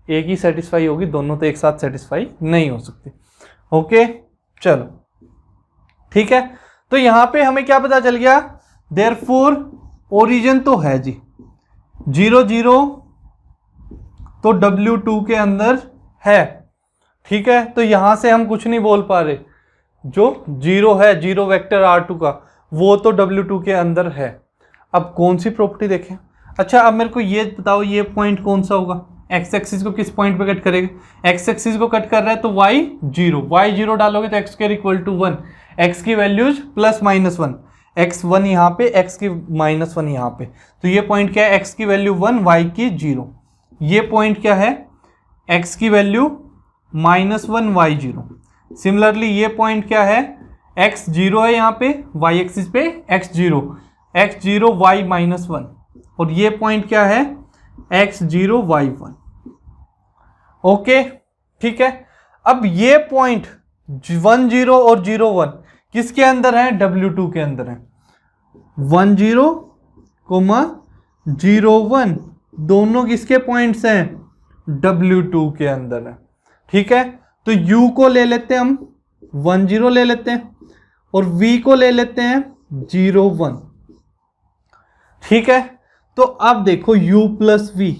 एक ही सेटिस्फाई होगी, दोनों तो एक साथ सेटिस्फाई नहीं हो सकती। ओके, चलो ठीक है, तो यहां पे हमें क्या पता चल गया, देयरफॉर ओरिजिन तो है जी 0 0 तो W2 के अंदर है। ठीक है, तो यहां से हम कुछ नहीं बोल पा रहे, जो 0 है, 0 वेक्टर R2 का, वो तो W2 के अंदर है। अब कौन सी प्रॉपर्टी देखें, अच्छा अब मेरे को ये बताओ, ये पॉइंट कौन सा होगा, एक्स एक्सिस को किस पॉइंट पे कट करेगा, एक्स एक्सिस को कट कर रहा है तो y0 डालोगे तो x square equal to 1, x की वैल्यूज प्लस माइनस 1, x1 यहाँ पे, x की माइनस 1 यहाँ पे, तो ये पॉइंट क्या है, x की वैल्यू 1, y की 0, ये पॉइंट क्या है, x की वैल्यू -1, y 0। सिमिलरली ये पॉइंट क्या है, x 0 है यहाँ पे, y एक्सिस पे x 0, y -1, और ये पॉइंट क्या है, x 0, y 1। ओके, ठीक है, अब ये पॉइंट 1 0 और 0 1 किसके अंदर है, W2 के अंदर है। 1 0, 0 1 दोनों किसके पॉइंट्स हैं, W2 के अंदर है। ठीक है, तो U को ले लेते हैं हम, 1 0 ले लेते हैं, और V को ले लेते हैं 0 1। ठीक है, तो अब देखो U plus V,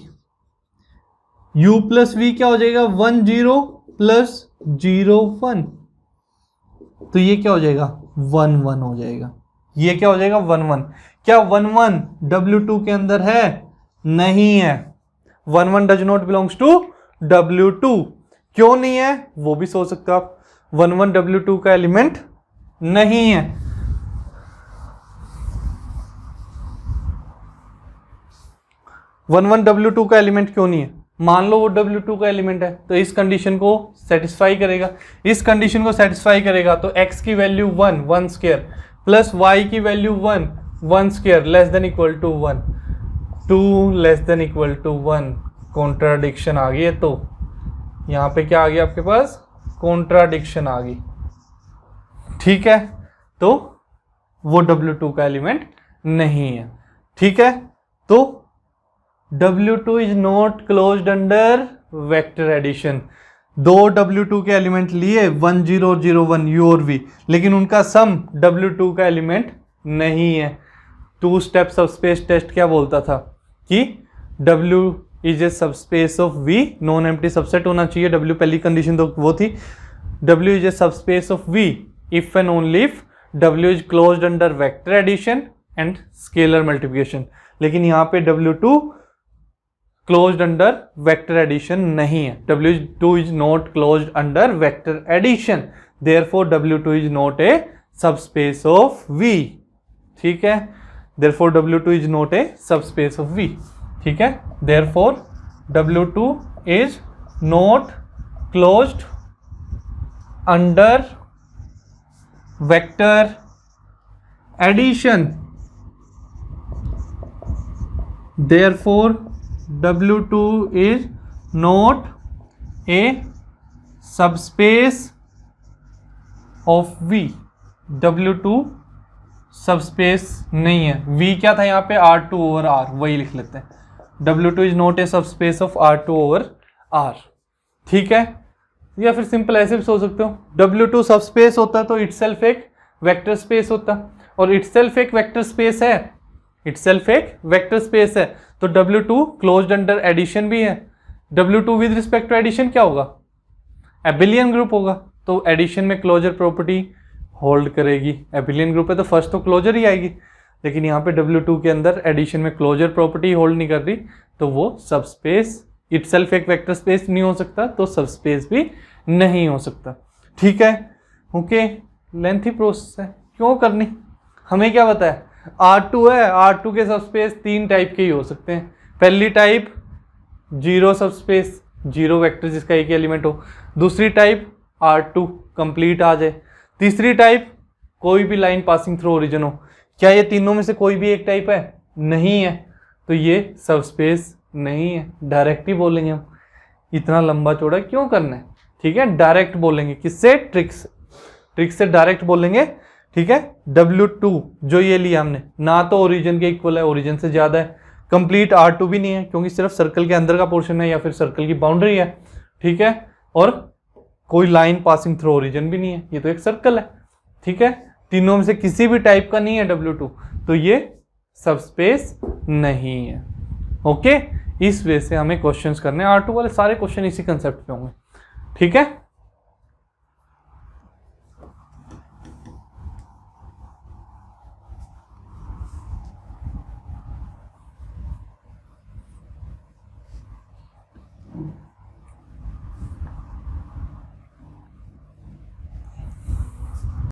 U plus V क्या हो जाएगा, 1 0 प्लस 0 1, तो ये क्या हो जाएगा, 1 1 हो जाएगा, ये क्या हो जाएगा, 1 1। क्या 1 1 W2 के अंदर है, नहीं है, 1 1 does not belongs to W2। क्यों नहीं है, वो भी सोच सकते हो आप, 1 1 W2 का एलिमेंट नहीं है। वन वन W2 का एलिमेंट क्यों नहीं है, मान लो वो W2 का एलिमेंट है तो इस कंडीशन को सेटिस्फाई करेगा, इस कंडीशन को सेटिस्फाई करेगा तो x की वैल्यू 1 1 स्क्वायर प्लस y की value 1 1 square less than equal to 1 2 less than equal to 1। Contradiction आ गई है, तो यहाँ पे क्या आ गया आपके पास, कॉन्ट्राडिक्शन आ गई। ठीक है, तो वो W2 का एलिमेंट नहीं है। ठीक है, तो W2 is not closed under vector addition. दो W2 के एलिमेंट लिए 1 0 और 0 1 U और V, लेकिन उनका सम W2 का एलिमेंट नहीं है। 2 स्टेप सबस्पेस टेस्ट क्या बोलता था कि W is a subspace of V, non empty subset होना चाहिए। W पहली कंडीशन तो वो थी, W is a subspace of V if and only if W is closed under vector addition and scalar multiplication. लेकिन यहाँ पे W2 closed under vector addition नहीं है। W2 is not closed under vector addition, therefore W2 is not a subspace of V। ठीक है, therefore W2 is not a subspace of V। ठीक है, therefore W2 is not closed under vector addition, therefore W2 is not a subspace of V। W2 subspace नहीं है। V क्या था यहाँ पे, R2 ओवर R, वही लिख लेते हैं। W2 is not a subspace of R2 over R। ठीक है, या फिर सिंपल ऐसे भी सोच सकते हो, W2 सबस्पेस होता तो इटसेल्फ एक वेक्टर स्पेस होता, और इटसेल्फ एक वेक्टर स्पेस है, इटसेल्फ एक वेक्टर स्पेस है, तो W2 क्लोज्ड अंडर एडिशन भी है, W2 with respect to addition क्या होगा, एबिलियन ग्रुप होगा, तो एडिशन में क्लोजर प्रॉपर्टी होल्ड करेगी, एबिलियन ग्रुप है तो फर्स्ट तो क्लोजर ही आएगी, लेकिन यहाँ पे W2 के अंदर एडिशन में क्लोजर प्रॉपर्टी होल्ड नहीं कर रही, तो वो सबस्पेस इटसेल्फ एक वेक्टर स्पेस नहीं हो सकता, तो सबस्पेस भी नहीं हो सकता। ठीक है, ओके, लेंथी प्रोसेस है, क्यों करनी, हमें क्या पता है R2 है, R2 के सबस्पेस 3 टाइप के ही हो सकते हैं। पहली type zero subspace, zero vector जिसका एक एलिमेंट हो, दूसरी टाइप R2 कंप्लीट आ जाए, तीसरी टाइप कोई भी लाइन पासिंग थ्रू ओरिजिन हो। क्या ये तीनों में से कोई भी एक टाइप है, नहीं है, तो ये सबस्पेस नहीं है, डायरेक्ट ही बोलेंगे हम, इतना लंबा चौड़ा क्यों करना है। ठीक है, डायरेक्ट बोलेंगे, किससे, ट्रिक से डायरेक्ट बोलेंगे। ठीक है, W2 जो ये लिया हमने ना तो ओरिजिन के इक्वल है, ओरिजिन से ज्यादा है, कंप्लीट R2 भी नहीं है क्योंकि सिर्फ सर्कल के अंदर का पोर्शन है या फिर सर्कल की बाउंड्री है। ठीक है, और कोई लाइन पासिंग थ्रू ओरिजिन भी नहीं है, ये तो एक सर्कल है। ठीक है, तीनों में से किसी भी टाइप का नहीं है W2, तो ये सबस्पेस नहीं है। ओके, इस वे से हमें क्वेश्चंस करने हैं, R2 वाले सारे क्वेश्चन इसी कंसेप्ट पे होंगे। ठीक है।